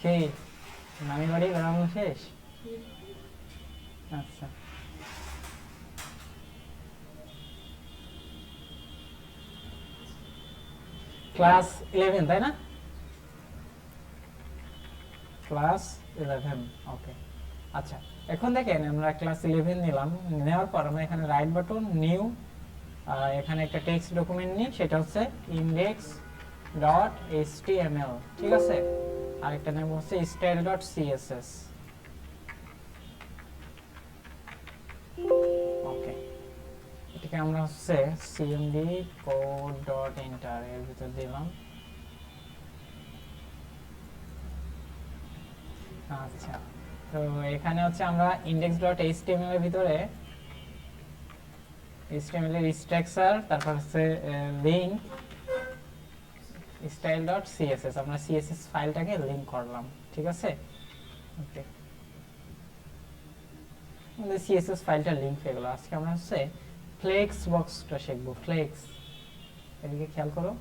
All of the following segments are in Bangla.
কি নানি বাড়ি বেড়ানো শেষ? আচ্ছা, ক্লাস 11 তাই না? ক্লাস 11, ওকে। আচ্ছা, এখন দেখেন আমরা ক্লাস 11 নিলাম, নেওয়ার পর আমরা এখানে রাইট বাটন, নিউ, এখানে একটা টেক্সট ডকুমেন্ট নিই, সেটা হচ্ছে ইন্ডেক্স ডট এইচটিএমএল, ঠিক আছে? আরেকটা নাম হচ্ছে স্টাইল ডট সিএসএস, ওকে। এটাকে আমরা হচ্ছে সিএমডি কোড ডট এন্টার এর ভিতর দিলাম। আচ্ছা, তো এখানে হচ্ছে আমরা ইন্ডেক্স ডট এইচটিএমএল এর ভিতরে এইচটিএমএল এর স্ট্রাকচার, তারপর হচ্ছে লিঙ্ক, স্টাইল ডট সিএসএস, আমরা সিএসএস ফাইলটাকে লিংক করলাম, ঠিক আছে? ওকে, আমাদের সিএসএস ফাইলটা লিংক হয়ে গেল। আজকে আমরা হচ্ছে ফ্লেক্স বক্সটা শিখব। ফ্লেক্স, এদিকে খেয়াল করো।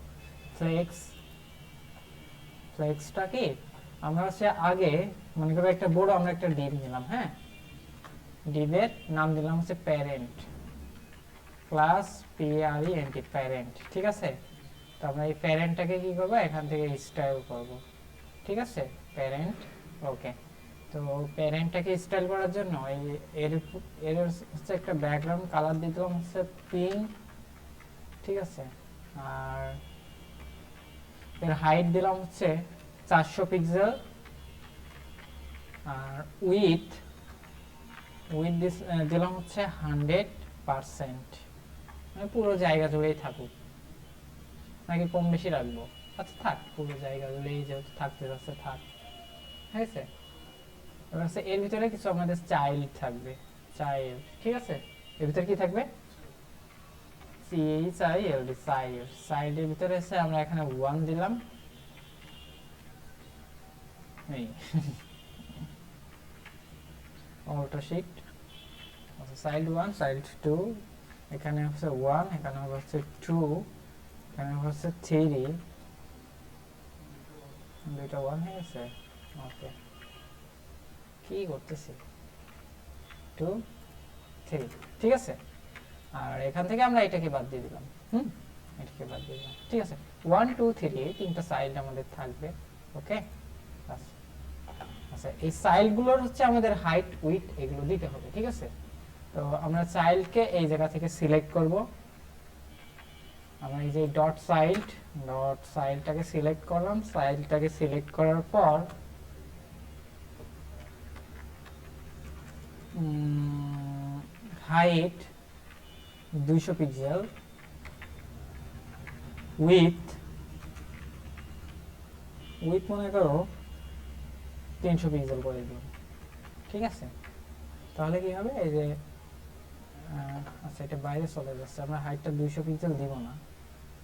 ফ্লেক্স, ফ্লেক্সটা কি, আমরা হচ্ছে আগে মনে করো একটা বড় আমরা একটা ডিভ নিলাম, হ্যাঁ, ডিভের নাম দিলাম হচ্ছে প্যারেন্ট, ক্লাস PARENT, প্যারেন্ট, ঠিক আছে? তো আমরা এই প্যারেন্টটাকে কি করব, এখান থেকে স্টাইল করব, ঠিক আছে? প্যারেন্ট, ওকে। তো প্যারেন্টটাকে স্টাইল করার জন্য এর এর হচ্ছে একটা ব্যাকগ্রাউন্ড কালার দিয়ে দিলাম হচ্ছে পিঙ্ক, ঠিক আছে? আর এর হাইট দিলাম হচ্ছে 400 পিক্সেল, আর উইথ দিলাম হচ্ছে 100%, মানে পুরো জায়গা জুড়েই থাকুক, নাকি কম বেশি রাখবো? আচ্ছা থাক, পুরো জায়গা জুড়েই যেহেতু থাকতে যাচ্ছে থাক, ঠিক আছে? এবার হচ্ছে এর ভিতরে কিছু আমাদের চাইল্ড থাকবে, চাইল্ড, ঠিক আছে? এর ভিতরে কি থাকবে? CHILD, child. চাইল্ডের ভিতরে হচ্ছে আমরা এখানে 1 দিলাম, এই অল্টো শিফট, চাইল্ড 1, চাইল্ড 2, এখানে হচ্ছে 1, এখানে হচ্ছে 2, এখানে হচ্ছে 3, দুইটা 1 হয়ে গেছে, ওকে। কি করতেছি, 2 3, ঠিক আছে? আর এখান থেকে আমরা এটাকে বাদ দিয়ে দিলাম, এটাকে বাদ দিয়ে দিলাম, ঠিক আছে? 1 2 3 তিনটা চাইল্ড আমাদের থাকবে, ওকে। আচ্ছা, এই চাইল্ডগুলোর হচ্ছে আমাদের হাইট, উইডথ এগুলো দিতে হবে, ঠিক আছে? তো আমরা চাইল্ডকে এই জায়গা থেকে সিলেক্ট করব। আমরা এই যে ডট চাইল্ডটাকে সিলেক্ট করলাম। চাইল্ডটাকে সিলেক্ট করার পর হাইট 200 পিক্সেল, উইথ মনে করো 300 পিক্সেল করে দিলাম, ঠিক আছে? তাহলে কি হবে, এই যে আচ্ছা এটা বাইরে চলে যাচ্ছে, আমরা হাইটটা 200 পিক্সেল দিব না,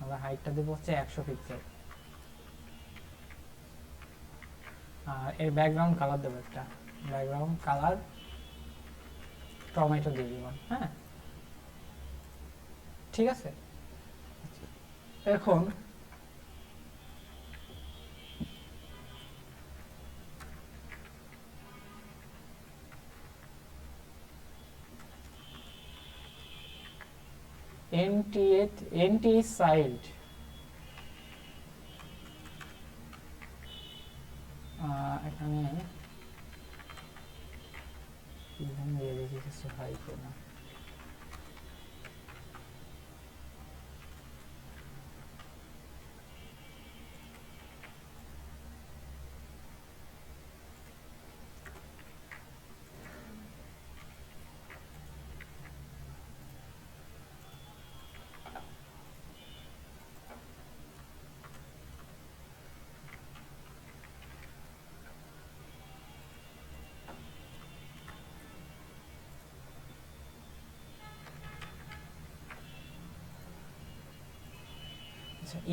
আমরা হাইটটা দেবো হচ্ছে 100 পিক্সেল। আর এর ব্যাকগ্রাউন্ড কালার দেবো একটা, ব্যাকগ্রাউন্ড কালার টমেটো দিয়ে দিলাম, হ্যাঁ, ঠিক আছে? এখন এনটি চাইল্ড, এখানে দিয়ে দেখি কিছু হয় কিনা।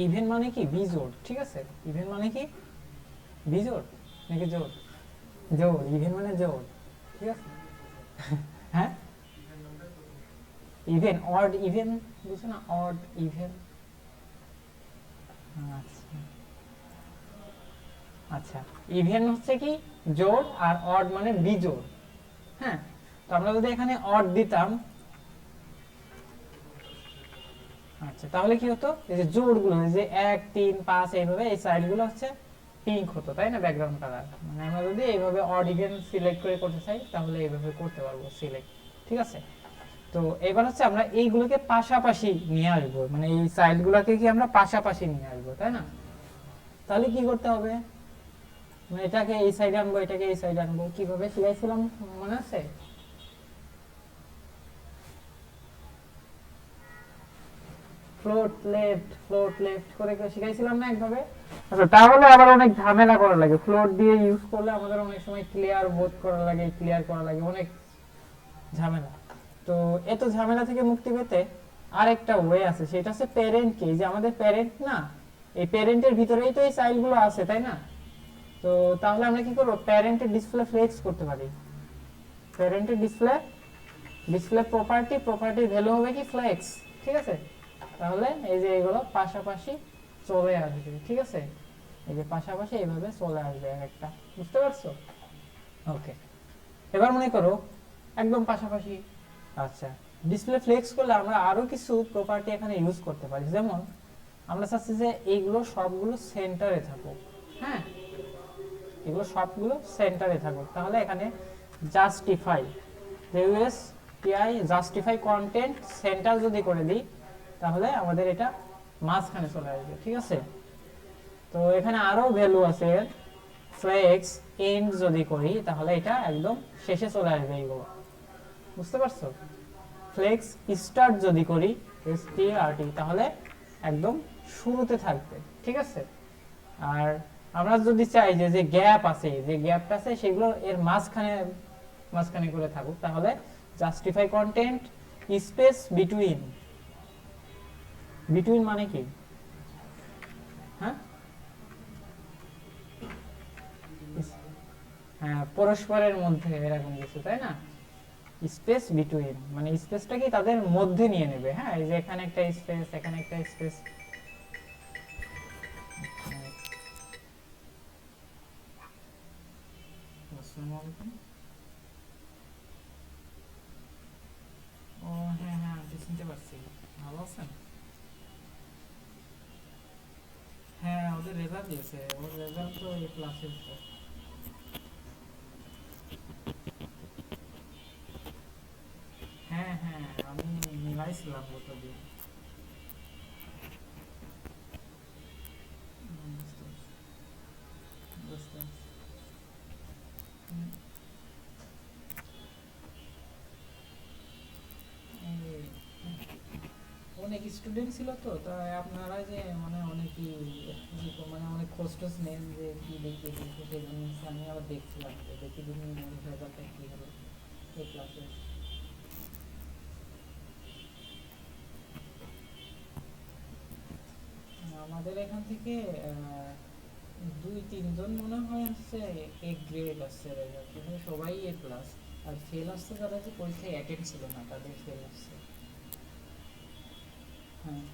ইভেন মানে কি বিজোড়, ঠিক আছে? ইভেন মানে কি বিজোড় নাকি জোড়? জোড়, ইভেন মানে জোড়, ঠিক আছে? হ্যাঁ, ইভেন, অড ইভেন, বুঝছো না? অড ইভেন, আচ্ছা আচ্ছা, ইভেন হচ্ছে কি জোড়, আর অড মানে বিজোড়। হ্যাঁ, তো আমরা যদি এখানে অড দিতাম, আচ্ছা তাহলে কি হতো, এই যে জোড়গুলো যে 1 3 5 এইভাবে এই সাইডগুলো হচ্ছে পিঙ্ক হতো, তাই না, ব্যাকগ্রাউন্ড কালার। মানে আমরা যদি এইভাবে অড ইভেন সিলেক্ট করে করতে চাই তাহলে এইভাবে করতে পারবো সিলেক্ট। ঠিক আছে, তো এবার হচ্ছে আমরা এইগুলোকে পাশাপাশি নিয়ে আসবো, মানে এই সাইডগুলোকে কি আমরা পাশাপাশি নিয়ে আসবো, তাই না। তাহলে কি করতে হবে, মানে এটাকে এই সাইডে আনবো, এটাকে এই সাইডে আনবো, কিভাবে শিখাইছিলাম মনে আছে? ফ্লোট লেফট করে শিখাইছিলাম না একভাবে। আচ্ছা, তাহলে আবার অনেক ঝামেলা করা লাগে, ফ্লোট দিয়ে ইউজ করলে আমাদের অনেক সময় ক্লিয়ার বোধ করা লাগে, ক্লিয়ার করা লাগে, অনেক ঝামেলা। তো এত ঝামেলা থেকে মুক্তি পেতে আরেকটা ওয়ে আছে, সেটা হচ্ছে প্যারেন্ট কে, যে আমাদের প্যারেন্ট না, এই প্যারেন্টের ভিতরেই তো এই সাইলগুলো আছে, তাই না। তো তাহলে আমরা কি করব, প্যারেন্টের ডিসপ্লে ফ্লেক্স করতে পারি। প্যারেন্টের ডিসপ্লে প্রপার্টির ভ্যালু হবে কি ফ্লেক্স। ঠিক আছে, তাহলে এই যে এগুলো পাশাপাশি চলে আসবে। ঠিক আছে, এই যে পাশাপাশি এইভাবে চলে আসবে একটা, বুঝতে পারছো? ওকে, এবার মনে করো একদম পাশাপাশি। আচ্ছা, ডিসপ্লে ফ্লেক্স করলে আমরা আরো কিছু প্রপার্টি এখানে ইউজ করতে পারি, যেমন আমরা চাচ্ছি যে এইগুলো সবগুলো সেন্টারে থাকুক। হ্যাঁ, এগুলো সবগুলো সেন্টারে থাকুক, তাহলে এখানে জাস্টিফাই জাস্টিফাই কন্টেন্ট সেন্টার যদি করে দিই তাহলে আমাদের এটা মাঝখানে চলে আসবে। ঠিক আছে, তো এখানে আরো ভ্যালু আছে, ফ্লেক্স এন্ড যদি করি তাহলে এটা একদম শেষে চলে আসবে এইগুলো, বুঝতে পারছো? ফ্লেক্স স্টার্ট যদি করি এসটিআরটি তাহলে একদম শুরুতে থাকবে। ঠিক আছে, আর আমরা যদি চাই যে যে গ্যাপ আছে, যে গ্যাপটা আছে সেগুলো এর মাঝখানে করে থাকুক, তাহলে justify content space between. Between মানে কি? হ্যাঁ, হ্যাঁ পরস্পরের মধ্যে এরকম কিছু, তাই না। স্পেস বিটুইন মানে স্পেসটা কি তাদের মধ্যে নিয়ে নেবে। হ্যাঁ, এই যে এখানে একটা স্পেস, এখানে একটা স্পেস। আসসালামু আলাইকুম। ও হ্যাঁ হ্যাঁ, আমি চিনতে পারছি। ভালো আছেন? হ্যাঁ, ওদের রেজাল্ট দিয়েছে, ওর রেজাল্ট তো এই ক্লাসে। হ্যাঁ হ্যাঁ, আমি মিলাইছিলাম গত দিন। বুঝতে পারছি, বুঝতে পারছি। হুম, এই অনেক স্টুডেন্ট ছিল তো, তাই আপনারা যে মানে অনেকই মানে অনেক খোঁজ টোজ নেন যে কি দেখতে দেখতে, সেই জন্য আমি আবার দেখছিলাম যে দেখি দিন রেজাল্টটা কি হলো এই ক্লাসে। আমাদের এখান থেকে 2 3 জন মনে হয় হচ্ছে এ গ্রেড আসছে রেজাল্ট, কিন্তু সবাই এ প্লাস। আর ফেল আসছে যারা যে পরীক্ষায় অ্যাটেন্ড ছিল না তাদের ফেল আসছে। হ্যাঁ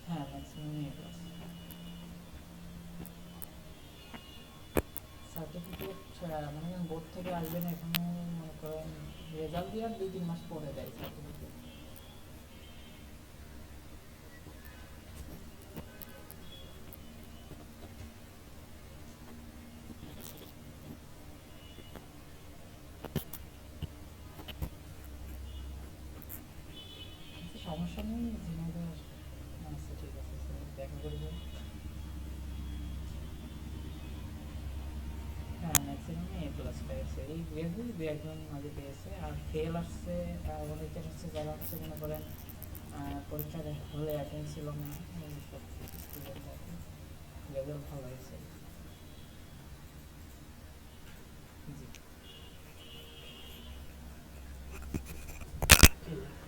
হ্যাঁ, ম্যাক্সিমাম এ প্লাস। সার্টিফিকেট মানে বোর্ড থেকে আসবে না এখনো, মনে করেন রেজাল্ট দিয়ে আর 2 3 মাস পরে দেয় সার্টিফিকেট। সমস্যা নেই, ঝিনাইদহ আসবে। আচ্ছা ঠিক আছে স্যার, দেখা করবো। হ্যাঁ, ম্যাক্সিমাম এ প্লাস পেয়েছে, এই গ্রেডে 2 1 জন মাঝে পেয়েছে। আর ফেল আসছে অনেকের হচ্ছে যারা হচ্ছে মনে করেন পরীক্ষার হলে অ্যাটেন্ড ছিল না, এইসব স্টুডেন্ট আর কি। রেজাল্ট ভালো হয়েছে। জি, ঠিক আছে।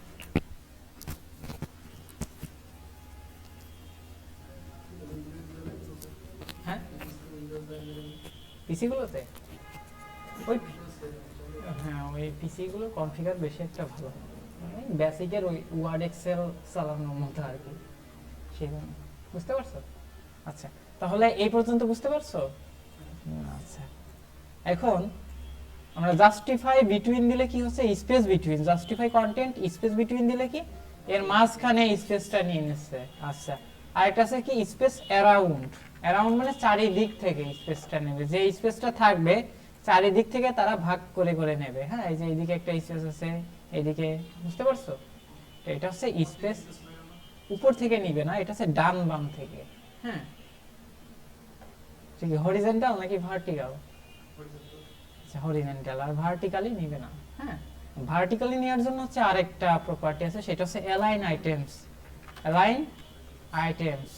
হ্যাঁ, পিসিগুলোতে ওই, হ্যাঁ ওই পিসিগুলোর কনফিগার বেশি একটা ভালো, বেসিকের ওই ওয়ার্ড এক্সেল চালানোর মতো আর কি, সেই জন্য বুঝতে পারছো? আচ্ছা, তাহলে এই পর্যন্ত বুঝতে পারছো? আচ্ছা, এখন আমরা জাস্টিফাই বিটুইন দিলে কি হচ্ছে, space between, justify content space between দিলে কি এর মাঝখানে স্পেসটা নিয়ে নিচ্ছে। আচ্ছা, আরেকটা আছে কি স্পেস অ্যারাউন্ড, অ্যারাউন্ড মানে চারিদিক থেকে স্পেসটা নেবে, যে স্পেসটা থাকবে চারিদিক থেকে তারা ভাগ করে করে নেবে। হ্যাঁ, এই যে এইদিকে একটা স্পেস আছে, এইদিকে, বুঝতে পারছো? তো এটা হচ্ছে স্পেস উপর থেকে নিবে না, এটা হচ্ছে ডান বাম থেকে। হ্যাঁ, ঠিক, হরিজন্টাল নাকি ভার্টিক্যাল? হরিজন্টাল, আর ভার্টিক্যালি নিবে না। হ্যাঁ, ভার্টিক্যালি নেওয়ার জন্য হচ্ছে আরেকটা প্রপার্টি আছে, সেটা হচ্ছে অ্যালাইন আইটেমস। অ্যালাইন আইটেমস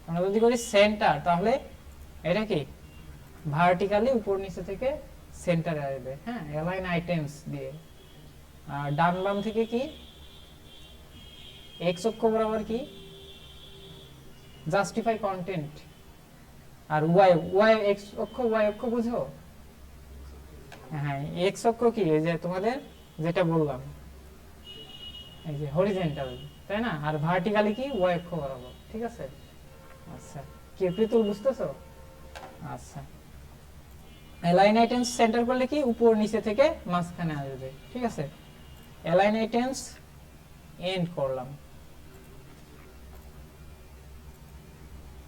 আমরা যদি করি সেন্টার, তাহলে এটা কি ভার্টিক্যালি উপর নিচে থেকে সেন্টারে আসবে। হ্যাঁ, অ্যালাইন আইটেমস দিয়ে। আর ডান বাম থেকে কি এক্স অক্ষ বরাবর কি জাস্টিফাই কন্টেন্ট। আর ওয়াই, ওয়াই এক্স অক্ষ, ওয়াই অক্ষ বুঝো? হ্যাঁ, এক্স অক্ষ কি এই যে তোমাদের যেটা বললাম, এই যে হরিজন্টাল, তাই না? আর ভার্টিক্যালি কি ওয়াই অক্ষ বরাবর। ঠিক আছে? আচ্ছা, কি প্রীতুল বুঝতেছো? আচ্ছা, অ্যালাইন আইটেমস সেন্টার করলে কি উপর নিচে থেকে মাঝখানে আসবে। ঠিক আছে, অ্যালাইন আইটেমস এন্ড করলাম,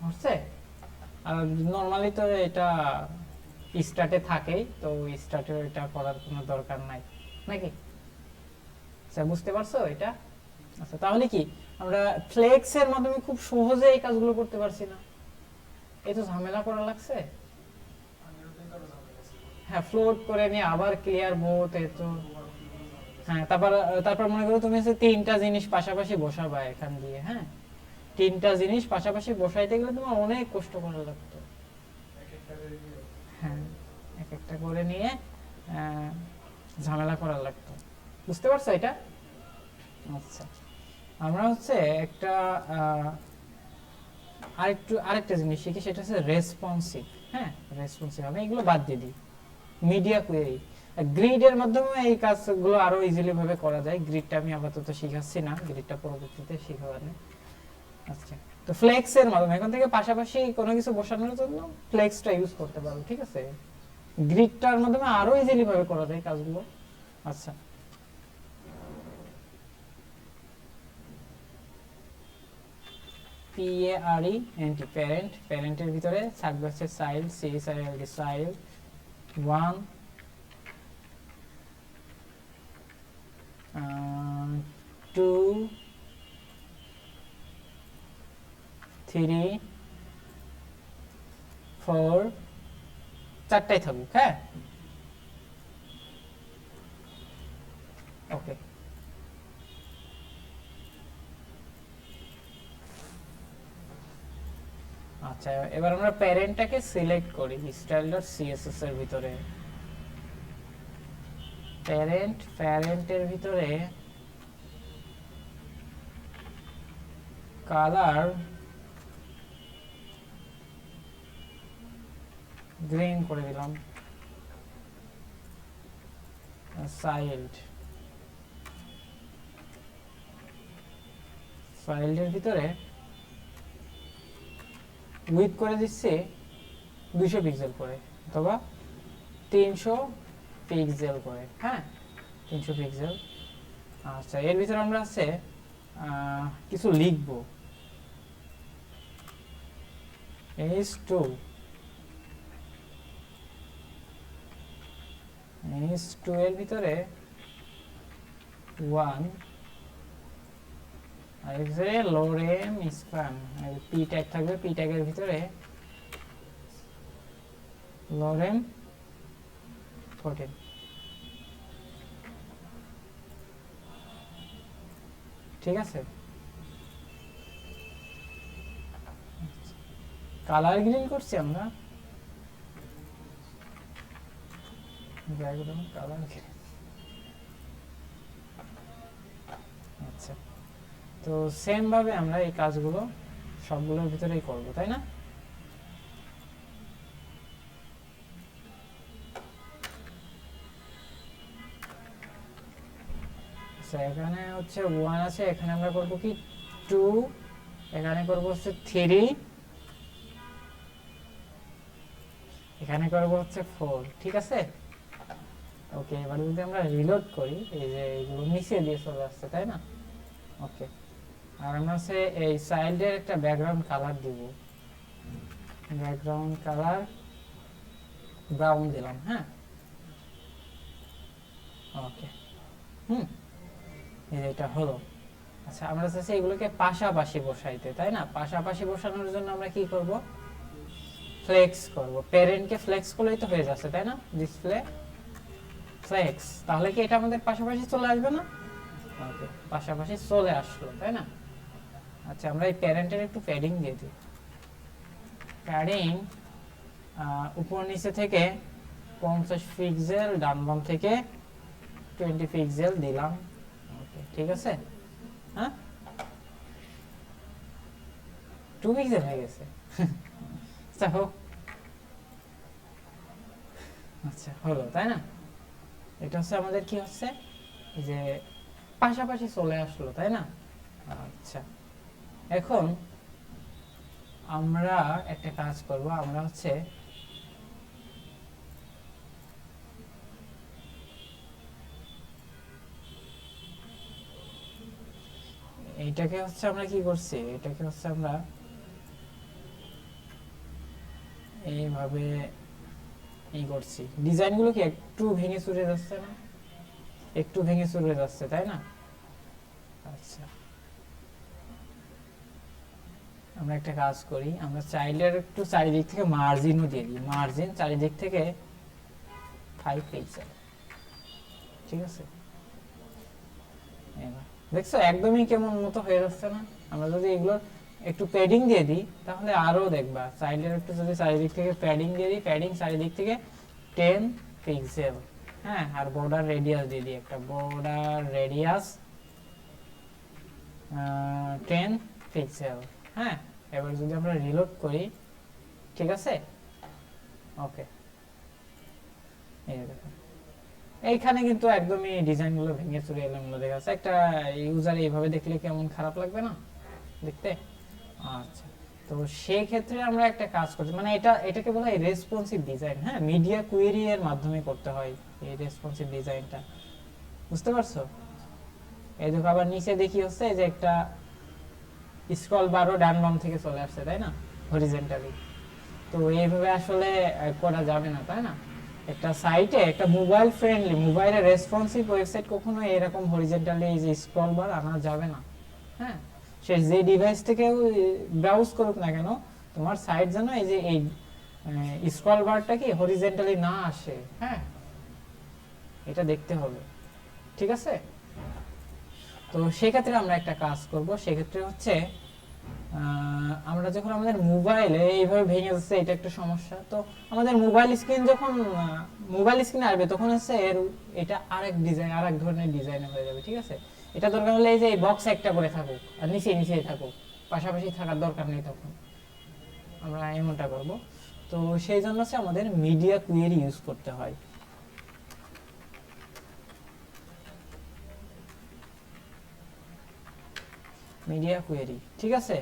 হচ্ছে? আর নরমালি তো এটা স্টার্টে থাকেই, তো স্টার্টে এটা করার কোনো দরকার নাই নাকি? আচ্ছা, বুঝতে পারছো এটা? আচ্ছা, তাহলে কি আমরা ফ্লেক্স এর মাধ্যমে খুব সহজে এই কাজগুলো করতে পারছি না? এই তো ঝামেলা করা লাগছে। হ্যাঁ, ফ্লোট করে নিয়ে আবার ক্লিয়ার মোড, এই তো। হ্যাঁ, তারপর তারপর মনে করো তুমি হচ্ছে তিনটা জিনিস পাশাপাশি বসাবা এখান দিয়ে। হ্যাঁ, তিনটা জিনিস পাশাপাশি বসাইতে গেলে তোমার অনেক কষ্ট করা লাগতো। হ্যাঁ, এক একটা করে নিয়ে ঝামেলা করা লাগতো। বুঝতে পারছো এটা? আচ্ছা, আমরা হচ্ছে একটা আরেকটা জিনিস শিখি, সেটা হচ্ছে রেসপন্সিভ। হ্যাঁ, রেসপন্সিভ, আমি এগুলো বাদ দিয়ে দিই। মিডিয়া কোয়েরি, গ্রিডের মাধ্যমে এই কাজগুলো আরো ইজিলি ভাবে করা যায়। গ্রিডটা আমি আপাতত শিখাচ্ছি না, গ্রিডটা পরবর্তীতে শিখাবেন। আচ্ছা, তো ফ্লেক্স এর মাধ্যমে এখান থেকে পাশাপাশি কোনো কিছু বসানোর জন্য ফ্লেক্সটা ইউজ করতে পারো। ঠিক আছে, গ্রিডটার মাধ্যমে আরো ইজিলি ভাবে করা যায় কাজগুলো। আচ্ছা, PARE এন্টি, প্যারেন্ট, প্যারেন্টের ভিতরে থাকবে হচ্ছে চাইল্ড, CHILD, চাইল্ড 1 2 3 4, চারটাই থাকুক। হ্যাঁ, ওকে। আচ্ছা, এবার আমরা প্যারেন্টটাকে সিলেক্ট করি style.css এর ভিতরে। প্যারেন্টের ভিতরে কালার গ্রিন করে দিলাম। চাইল্ডের ভিতরে উইথ করে দিচ্ছি 200 পিক্সেল করে, অথবা 300 পিক্সেল করে। হ্যাঁ, 300 পিক্সেল। আচ্ছা, এর ভিতরে আমরা আছে কিছু লিখবো। h2 এর ভিতরে 1, আর এখানে lorem span, p ট্যাগ থাকবে, p ট্যাগের ভিতরে lorem 14। ঠিক আছে, কালার গ্রিন করছি আমরা, কালার গ্রিন। আচ্ছা, তো সেম ভাবে আমরা এই কাজগুলো সবগুলোর ভিতরেই করব, তাই না? আচ্ছা, এখানে হচ্ছে 1 আছে, এখানে আমরা করব কি 2 এখানে করব হচ্ছে 3, এখানে করব হচ্ছে 4, ঠিক আছে। ওকে, এবার যদি আমরা রিলোড করি, এই যে এগুলো নিচে দিয়ে চলে আসছে, তাই না? ওকে, আর আমরা হচ্ছে এই চাইল্ডের একটা ব্যাকগ্রাউন্ড কালার দিব, ব্যাকগ্রাউন্ড কালার ব্রাউন দিলাম, হ্যাঁ। ওকে, এই যে এটা হলো। আচ্ছা, আমরা চাচ্ছি এগুলোকে পাশাপাশি বসাইতে, তাই না? পাশাপাশি বসানোর জন্য আমরা কি করব? ফ্লেক্স করব। প্যারেন্টকে ফ্লেক্স করলেই তো হয়ে যাচ্ছে, তাই না? ডিসপ্লে ফ্লেক্স, তাহলে কি এটা আমাদের পাশাপাশি চলে আসবে না? ওকে, পাশাপাশি চলে আসলো, তাই না? আচ্ছা, আমরা এই প্যারেন্টের একটু প্যাডিং দিয়ে দিই। প্যাডিং উপর নিচে থেকে 50 পিক্সেল, ডান বাম থেকে 20 পিক্সেল দিলাম। ওকে, ঠিক আছে। হ্যাঁ, 2 পিক্সেল হয়ে গেছে। আচ্ছা হোক, আচ্ছা হলো, তাই না? এটা হচ্ছে আমাদের কি হচ্ছে, যে পাশাপাশি চলে আসলো, তাই না? আচ্ছা, এখন আমরা একটা কাজ করব, আমরা হচ্ছে এইটাকে হচ্ছে আমরা কি করছি, এটাকে হচ্ছে আমরা এইভাবে এই করছি। ডিজাইনগুলো কি একটু ভেঙে চুরে যাচ্ছে না? একটু ভেঙে চুরে যাচ্ছে, তাই না? আচ্ছা, আমরা একটা কাজ করি, আমরা চাইল্ডের একটু চারিদিক থেকে মার্জিনও দিয়ে দিই, মার্জিন চারিদিক থেকে 5 পিক্সেল, ঠিক আছে। এবার দেখছো একদমই কেমন মতো হয়ে যাচ্ছে না? আমরা যদি এগুলোর একটু প্যাডিং দিয়ে দিই তাহলে আরো দেখবা, চাইল্ডের একটু যদি চারিদিক থেকে প্যাডিং দিয়ে দিই, প্যাডিং চারিদিক থেকে 10 পিক্সেল, হ্যাঁ। আর বর্ডার রেডিয়াস দিয়ে দিই, একটা বর্ডার রেডিয়াস 10 পিক্সেল, হ্যাঁ। এবার যদি আমরা রিলোড করি, ঠিক আছে। ওকে, এই দেখো এইখানে কিন্তু একদমই ডিজাইনগুলো ভেঙে চুরে এলোমেলো দেখা যাচ্ছে। একটা ইউজার এইভাবে দেখলে কেমন খারাপ লাগবে না দেখতে? আচ্ছা, তো সেই ক্ষেত্রে আমরা একটা কাজ করছি, মানে এটাকে বলা হয় রেসপন্সিভ ডিজাইন, হ্যাঁ। মিডিয়া কুয়েরি এর মাধ্যমে করতে হয় এই রেসপন্সিভ ডিজাইনটা, বুঝতে পারছো? এই দেখো আবার নিচে দেখি হচ্ছে যে একটা স্ক্রল বারও ডান বাম থেকে চলে আসছে, তাই না? হরিজন্টালি। তো এইভাবে আসলে করা যাবে না, তাই না? একটা সাইটে, একটা মোবাইল ফ্রেন্ডলি, মোবাইলে রেসপন্সিভ ওয়েবসাইট কখনো এরকম হরিজন্টালি এই যে স্ক্রল বার আনা যাবে না, হ্যাঁ। সে যে ডিভাইস থেকে ব্রাউজ করুক না কেন, তোমার সাইট যেন এই যে এই স্ক্রল বারটা কি হরিজন্টালি না আসে, হ্যাঁ। এটা দেখতে হবে, ঠিক আছে। তো সেক্ষেত্রে আমরা একটা কাজ করব, সেক্ষেত্রে হচ্ছে আমরা যখন আমাদের মোবাইলে এইভাবে ভেঙে যাচ্ছে, এটা একটা সমস্যা। তো আমাদের মোবাইল স্ক্রিন যখন মোবাইল স্ক্রিন আসবে তখন হচ্ছে এর এটা আরেক ডিজাইন, আরেক ধরনের ডিজাইন হয়ে যাবে, ঠিক আছে। এটা দরকার হলে এই যে বক্স একটা করে থাকুক আর নিচে নিচে থাকুক, পাশাপাশি থাকার দরকার নেই, তখন আমরা এমনটা করব। তো সেই জন্য হচ্ছে আমাদের মিডিয়া কুয়েরি ইউজ করতে হয়। মিডিয়া কুয়েরি, ঠিক আছে।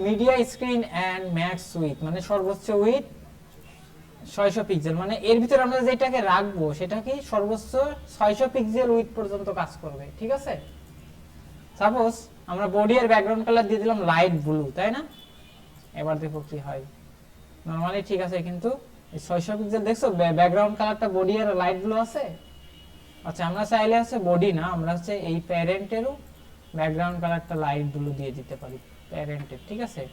Media screen and max width, মানে সর্বোচ্চ উইথ 600 পিক্সেল, মানে এর ভিতরে আমরা যেটাকে রাখবো সেটা কি সর্বোচ্চ 600 পিক্সেল উইথ পর্যন্ত কাজ করবে, ঠিক আছে। সাপোজ আমরা বডি এর ব্যাকগ্রাউন্ড কালার দিয়ে দিলাম লাইট ব্লু, তাই না? এবার দেখো কি হয়। নরমালি ঠিক আছে, কিন্তু এই 600 পিক্সেল দেখছো ব্যাকগ্রাউন্ড কালারটা বডি এর লাইট ব্লু আছে। আচ্ছা, আমরা চাইলে আছে বডি না, আমরা হচ্ছে এই প্যারেন্টেরও ব্যাকগ্রাউন্ড কালারটা লাইট ব্লু দিয়ে দিতে পারি প্যারেন্টের, ঠিক আছে।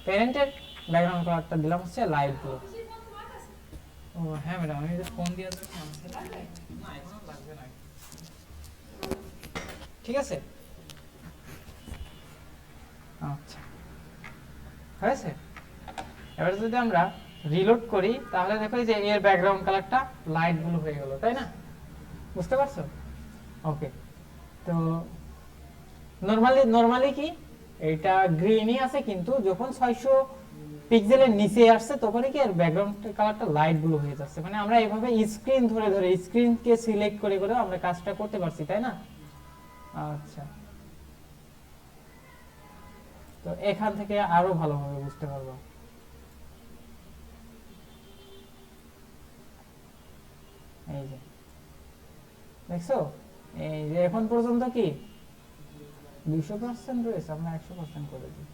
প্যারেন্টের ব্যাকগ্রাউন্ড কালারটা দিলাম হচ্ছে লাইট ব্লু। ও হ্যাঁ ম্যাডাম, আমি যে ফোন দিয়ে আসছি না, এখনো লাগবে না, ঠিক আছে। আচ্ছা, হয়েছে। এবার যদি আমরা রিলোড করি তাহলে দেখো যে এর ব্যাকগ্রাউন্ড কালারটা লাইট ব্লু হয়ে গেল, তাই না? বুঝতে পারছো? ওকে, তো নরমালি কি এটা গ্রিনই আছে, কিন্তু যখন 600 পিক্সেলের নিচে আসছে তখনই কি এর ব্যাকগ্রাউন্ড কালারটা লাইট ব্লু হয়ে যাচ্ছে। মানে আমরা এইভাবে স্ক্রিন ধরে ধরে স্ক্রিনকে সিলেক্ট করে করে আমরা কাজটা করতে পারছি, তাই না? আচ্ছা, তো এখান থেকে আরো ভালোভাবে বুঝতে পারবো। এই যে দেখছো, এই যে এখন পর্যন্ত কি 200% রয়েছে, আমরা 100% করে দিই।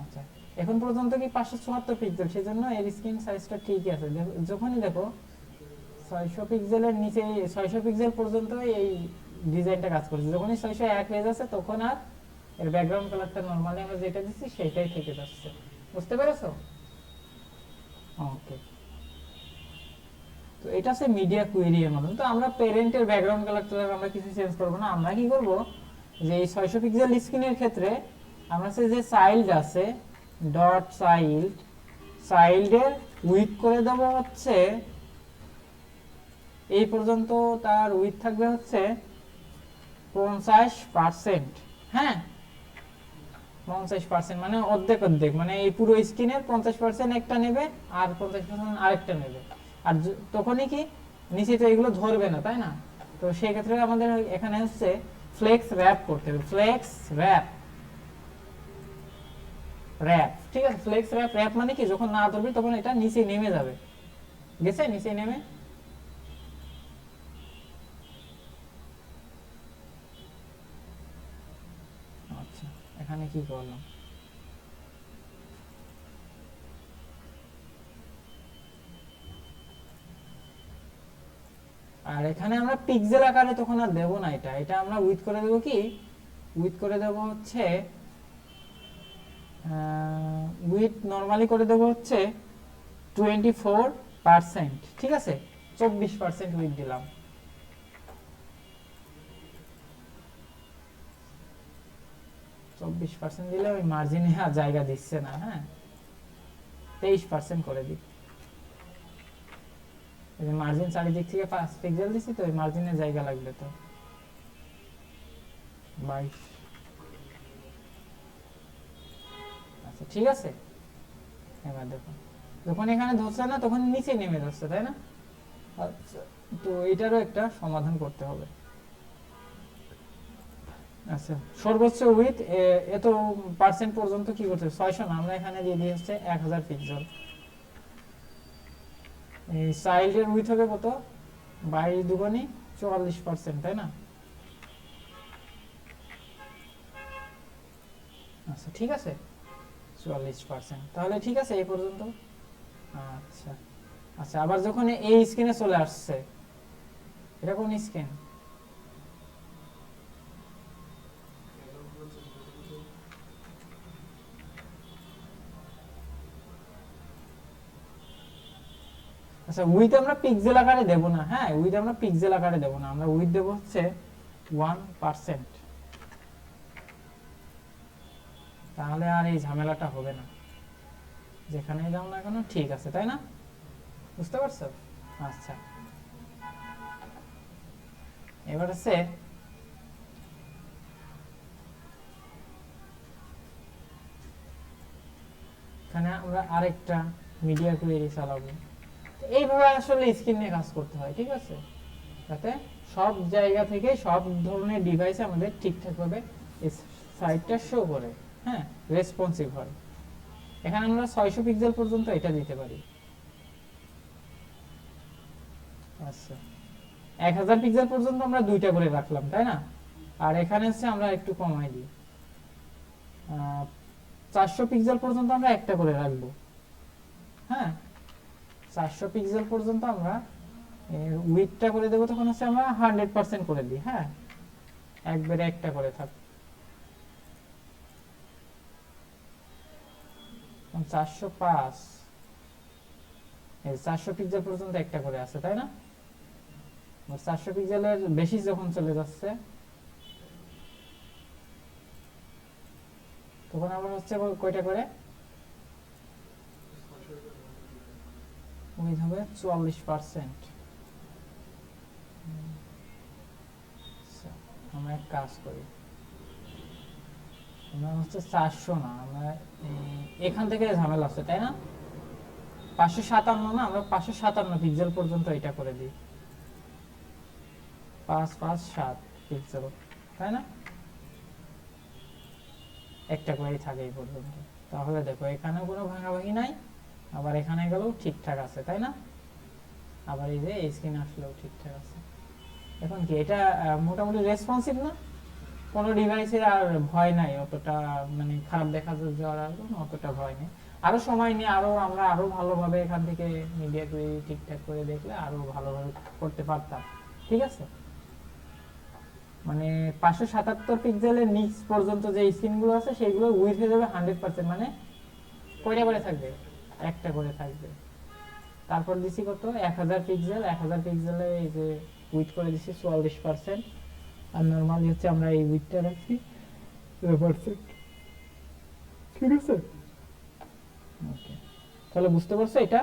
আচ্ছা, এখন পর্যন্ত কি 574 পিক্সেল, সেজন্য এর স্ক্রিন সাইজটা ঠিকই আছে। যখনই দেখো 600 পিক্সেলের নিচে, 600 পিক্সেল পর্যন্ত এই ডিজাইনটা কাজ করছে। যখনই 601 হয়ে যাচ্ছে তখন আর এর ব্যাকগ্রাউন্ড কালারটা নরমালি আমরা যেটা দিচ্ছি সেটাই থেকে যাচ্ছে। বুঝতে পেরেছো? ওকে, তো এটা হচ্ছে মিডিয়া কুয়েরি এর মতন। তো আমরা প্যারেন্টের ব্যাকগ্রাউন্ড কালারটা আমরা কিছু চেঞ্জ করব না। আমরা কি করব, যে এই 600 পিক্সেল স্ক্রিনের ক্ষেত্রে আমরা যে চাইল্ড আছে ডট চাইল্ডের উইথ করে দেব হচ্ছে এই পর্যন্ত, তার উইথ থাকবে হচ্ছে 50%। হ্যাঁ, 50% মানে অর্ধেক অর্ধেক, মানে এই পুরো স্ক্রিনের 50% একটা নেবে আর 50% আরেকটা নেবে। আর তখনই কি নিচে তো এগুলো ধরবে না, তাই না? তো সেই ক্ষেত্রে আমাদের এখানে হচ্ছে ফ্লেক্স র্যাপ করতে হবে। ফ্লেক্স র্যাপ, ঠিক আছে? ফ্লেক্স র্যাপ মানে কি, যখন না ধরবে তখন এটা নিচে নেমে যাবে। গেছে? নিচে নেমে আচ্ছা, এখানে কি করলাম, আর এখানে আমরা পিক্সেল আকারে তখন আর দেব না, এটা আমরা উইথ করে দেব কি, উইথ করে দেব হচ্ছে উইথ নরমালি করে দেব হচ্ছে 24%। ঠিক আছে, 24% উইথ দিলাম। 24% দিলে ওই মার্জিনে আর জায়গা দিচ্ছে না। হ্যাঁ, 23% করে দিই। মার্জিন চারিদিক থেকে 5 পিক্সেল দিছি, তো ওই মার্জিনে জায়গা লাগবে, তো 22। আচ্ছা, ঠিক আছে। এবার দেখো, যখন এখানে ধরছে না তখন নিচে নেমে যাচ্ছে, তাই না? আচ্ছা, তো এটারও একটা সমাধান করতে হবে। আচ্ছা, সর্বোচ্চ উইথ এত পার্সেন্ট পর্যন্ত কি করতে হবে? 600 না, আমরা এখানে দিয়ে দিই হচ্ছে 1000 পিক্সেল। এই চাইল্ডের উইথ হবে কত? 22 দুগুণী 44%, তাই না? আচ্ছা, ঠিক আছে, 44%। তাহলে ঠিক আছে এই পর্যন্ত। আচ্ছা আচ্ছা, আবার যখন এই স্ক্রিনে চলে আসছে, এটা কোন স্ক্রিন? আচ্ছা, উইথ আমরা পিক্সেল আকারে দেব না। হ্যাঁ, উইথ আমরা পিক্সেল আকারে দেব না, আমরা উইথ দেব হচ্ছে 1%। তাহলে আর এই ঝামেলাটা হবে না, যেখানেই দাও না কেন ঠিক আছে, তাই না? বুঝতে পারছো? আচ্ছা, এবার হচ্ছে এখানে আমরা আরেকটা মিডিয়া কোয়েরি চালাবো। এইভাবে আসলে স্ক্রিন নিয়ে কাজ করতে হয়, ঠিক আছে? যাতে সব জায়গা থেকে সব ধরনের ডিভাইসে আমাদের ঠিকঠাকভাবে সাইটটা শো করে, হ্যাঁ, রেসপন্সিভ হয়। এখানে আমরা 600 পিক্সেল পর্যন্ত এটা দিতে পারি। আচ্ছা, 1000 পিক্সেল পর্যন্ত আমরা দুইটা করে রাখলাম, তাই না? আর এখানে হচ্ছে আমরা একটু কমাই দিই, 400 পিক্সেল পর্যন্ত আমরা একটা করে রাখবো। হ্যাঁ, 400 পিক্সেল পর্যন্ত আমরা উইডথটা করে দেবো, তখন হচ্ছে আমরা 100% করে দিই। হ্যাঁ, একবারে একটা করে থাক। 405, 400 পিক্সেল পর্যন্ত একটা করে আছে, তাই না? 400 পিক্সেলের বেশি যখন চলে যাচ্ছে তখন আবার হচ্ছে কয়টা করে উইথ হবে 44%। আমরা এক কাজ করি, আমরা হচ্ছে 400 না, আমরা এখান থেকে ঝামেলা আছে তাই না, 557 না, আমরা 557 পিক্সেল পর্যন্ত এটা করে দিই, 557 পিক্সেল, তাই না, একটা করেই থাকে এই পর্যন্ত। তাহলে দেখো এখানে কোনো ভাঙাভাঙি নাই, আবার এখানে গেলেও ঠিকঠাক আছে তাই না, আবার এই যে এই স্ক্রিন আসলেও ঠিকঠাক আছে। এখন কি এটা মোটামুটি রেসপন্সিভ না, কোনো ডিভাইসের আর ভয় নাই অতটা, মানে খারাপ দেখা যাওয়ার আর কোনো অতটা ভয় নেই। আরো সময় নিয়ে আমরা আরো ভালোভাবে এখান থেকে মিডিয়া কোয়েরি ঠিকঠাক করে দেখলে আরো ভালোভাবে করতে পারতাম, ঠিক আছে। মানে 577 পিক্সেলের নিচ পর্যন্ত যে স্ক্রিনগুলো আছে সেইগুলো উইথ হয়ে যাবে 100%, মানে কয়টা করে থাকবে, একটা করে থাকবে। তারপর দিছি কত, 1000 পিক্সেল, 1000 পিক্সেলে এই যে উইথ করে দিছি 44%, আর নরমালি হচ্ছে আমরা এই উইথটা রাখছি 0%, ঠিক আছে। ওকে, তাহলে বুঝতে পারছো এটা,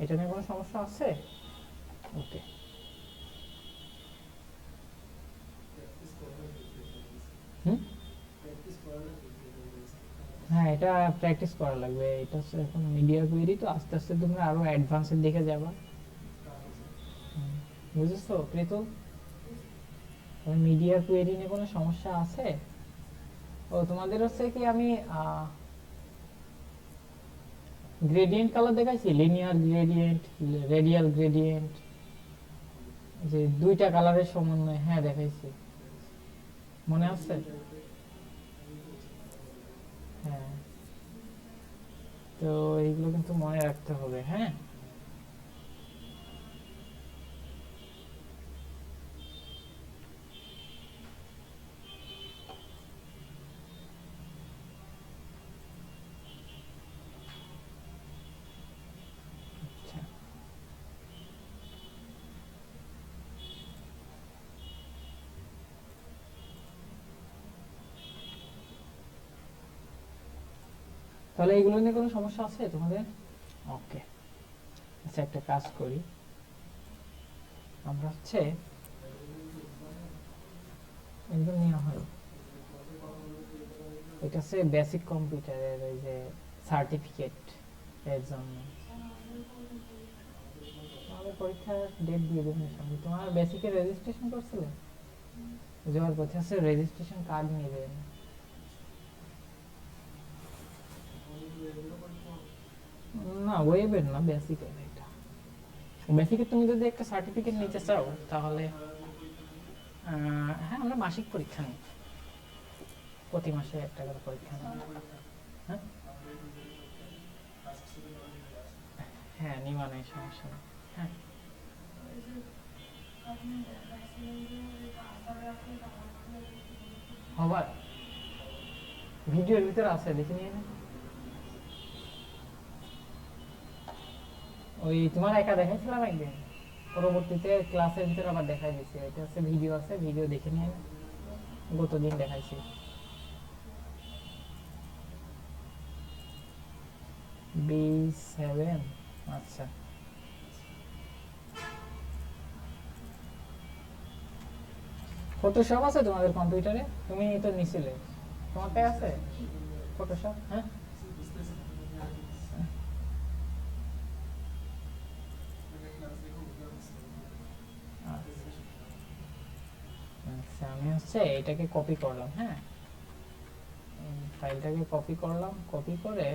এটা নিয়ে কোনো সমস্যা আছে? ওকে, হ্যাঁ এটা প্র্যাকটিস করা লাগবে, এটা হচ্ছে এখন মিডিয়া কোয়েরি, তো আস্তে আস্তে তোমরা আরো অ্যাডভান্সের দিকে যাবা, বুঝেছো প্রীতম? মিডিয়া কোয়েরি নিয়ে কোনো সমস্যা আছে? ও তোমাদের হচ্ছে কি আমি গ্রেডিয়েন্ট কালার দেখাইছি, লিনিয়ার গ্রেডিয়েন্ট, রেডিয়াল গ্রেডিয়েন্ট, যে দুইটা কালারের সমন্বয়, হ্যাঁ দেখাইছি, মনে আছে? হ্যাঁ, তো এইগুলো কিন্তু মনে রাখতে হবে, হ্যাঁ। আচ্ছা, তাহলে এইগুলো নিয়ে কোনো সমস্যা আছে তোমাদের? ওকে, আচ্ছা একটা কাজ করি, আমরা হচ্ছে এগুলো নেওয়া হয়, এটা হচ্ছে বেসিক কম্পিউটারের ওই যে সার্টিফিকেট এর জন্য। আমাদের পরীক্ষার ডেট দিয়ে দেবেন সঙ্গে, তোমার বেসিকের রেজিস্ট্রেশন করছিলে, যাওয়ার পথে আছে রেজিস্ট্রেশন কার্ড নেবেন। না ওয়েবের না, বেসিকের, এটা বেসিকের তুমি যদি একটা সার্টিফিকেট নিতে চাও তাহলে হ্যাঁ আমরা মাসিক পরীক্ষা নিই, প্রতি মাসে একটা করে পরীক্ষা নিই। হ্যাঁ হ্যাঁ নিবা নেই, সমস্যা নেই। হ্যাঁ হবার ভিডিওর ভিতরে আছে, দেখে নিয়ে নে। ওই তোমার একা দেখাইছিলাম একদিন, পরবর্তীতে ক্লাসের ভিতরে আবার দেখাই দিছি, এটা হচ্ছে ভিডিও আছে, ভিডিও দেখে নিয়ে নে। গতদিন দেখাইছি B7। আচ্ছা, ফটোশপ আছে তোমাদের কম্পিউটারে? তুমি তো নিছিলে, তোমারটাই আছে ফটোশপ? হ্যাঁ আচ্ছা, আমি হচ্ছে এটাকে কপি করলাম, হ্যাঁ ফাইলটাকে কপি করলাম, কপি করে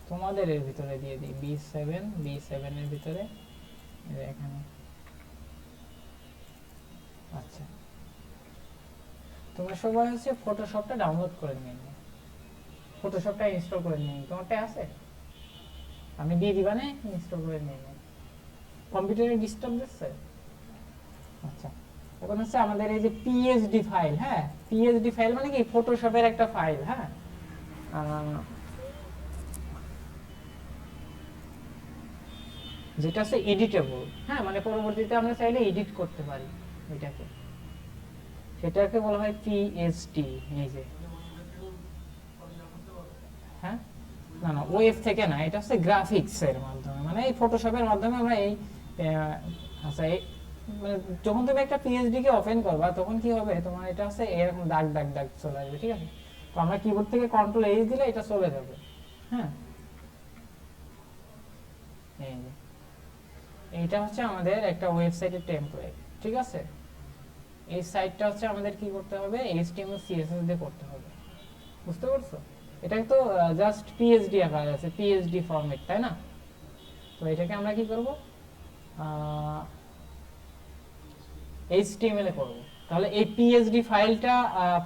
তোমাদের এর ভিতরে দিয়ে দিই, B7 এর ভিতরে এখানে। আচ্ছা, তোমরা সবাই হচ্ছে ফটোশপটা ডাউনলোড করে নিয়ে নিও, ফটোশপটা ইনস্টল করে নিয়ে, তোমারটা আছে? আমি দিয়ে দিবা না, ইনস্টল করে নিয়ে নিও। কম্পিউটারে ডিস্টার্ব দিচ্ছে? আচ্ছা, এখন হচ্ছে আমাদের এই যে পিএইচডি ফাইল, হ্যাঁ পিএইচডি ফাইল মানে কি ফটোশপের একটা ফাইল, হ্যাঁ যেটা হচ্ছে এডিটেবল, হ্যাঁ মানে পরবর্তীতে আমরা চাইলে এডিট করতে পারি এটাকে, সেটাকে বলা হয় পিএইচডি। এই যে হ্যাঁ না না ওয়েব থেকে না, এটা হচ্ছে গ্রাফিক্স এর মাধ্যমে, মানে এই ফটোশপের মাধ্যমে আমরা এই আচ্ছা মানে যখন তুমি একটা পিএইচডি কে ওপেন করবা তখন কি হবে, তোমার এটা আছে এরকম দাগ দাগ দাগ চলে আসবে, ঠিক আছে। তো আমরা কিবোর্ড থেকে কন্ট্রোল এইচ দিলে এটা চলে যাবে। হ্যাঁ, এই যে এইটা হচ্ছে আমাদের একটা ওয়েবসাইটের টেমপ্লেট, ঠিক আছে। এই সাইটটা হচ্ছে আমাদের কি করতে হবে, এইচটিএমএল সিএসএস দিয়ে করতে হবে, বুঝতে পারছো। এটা তো জাস্ট পিএইচডি আকারে আছে, পিএইচডি ফরম্যাট, তাই না। তো এটাকে আমরা কি করব, এইচটিএমএল এ করব। তাহলে এই পিএইচডি ফাইলটা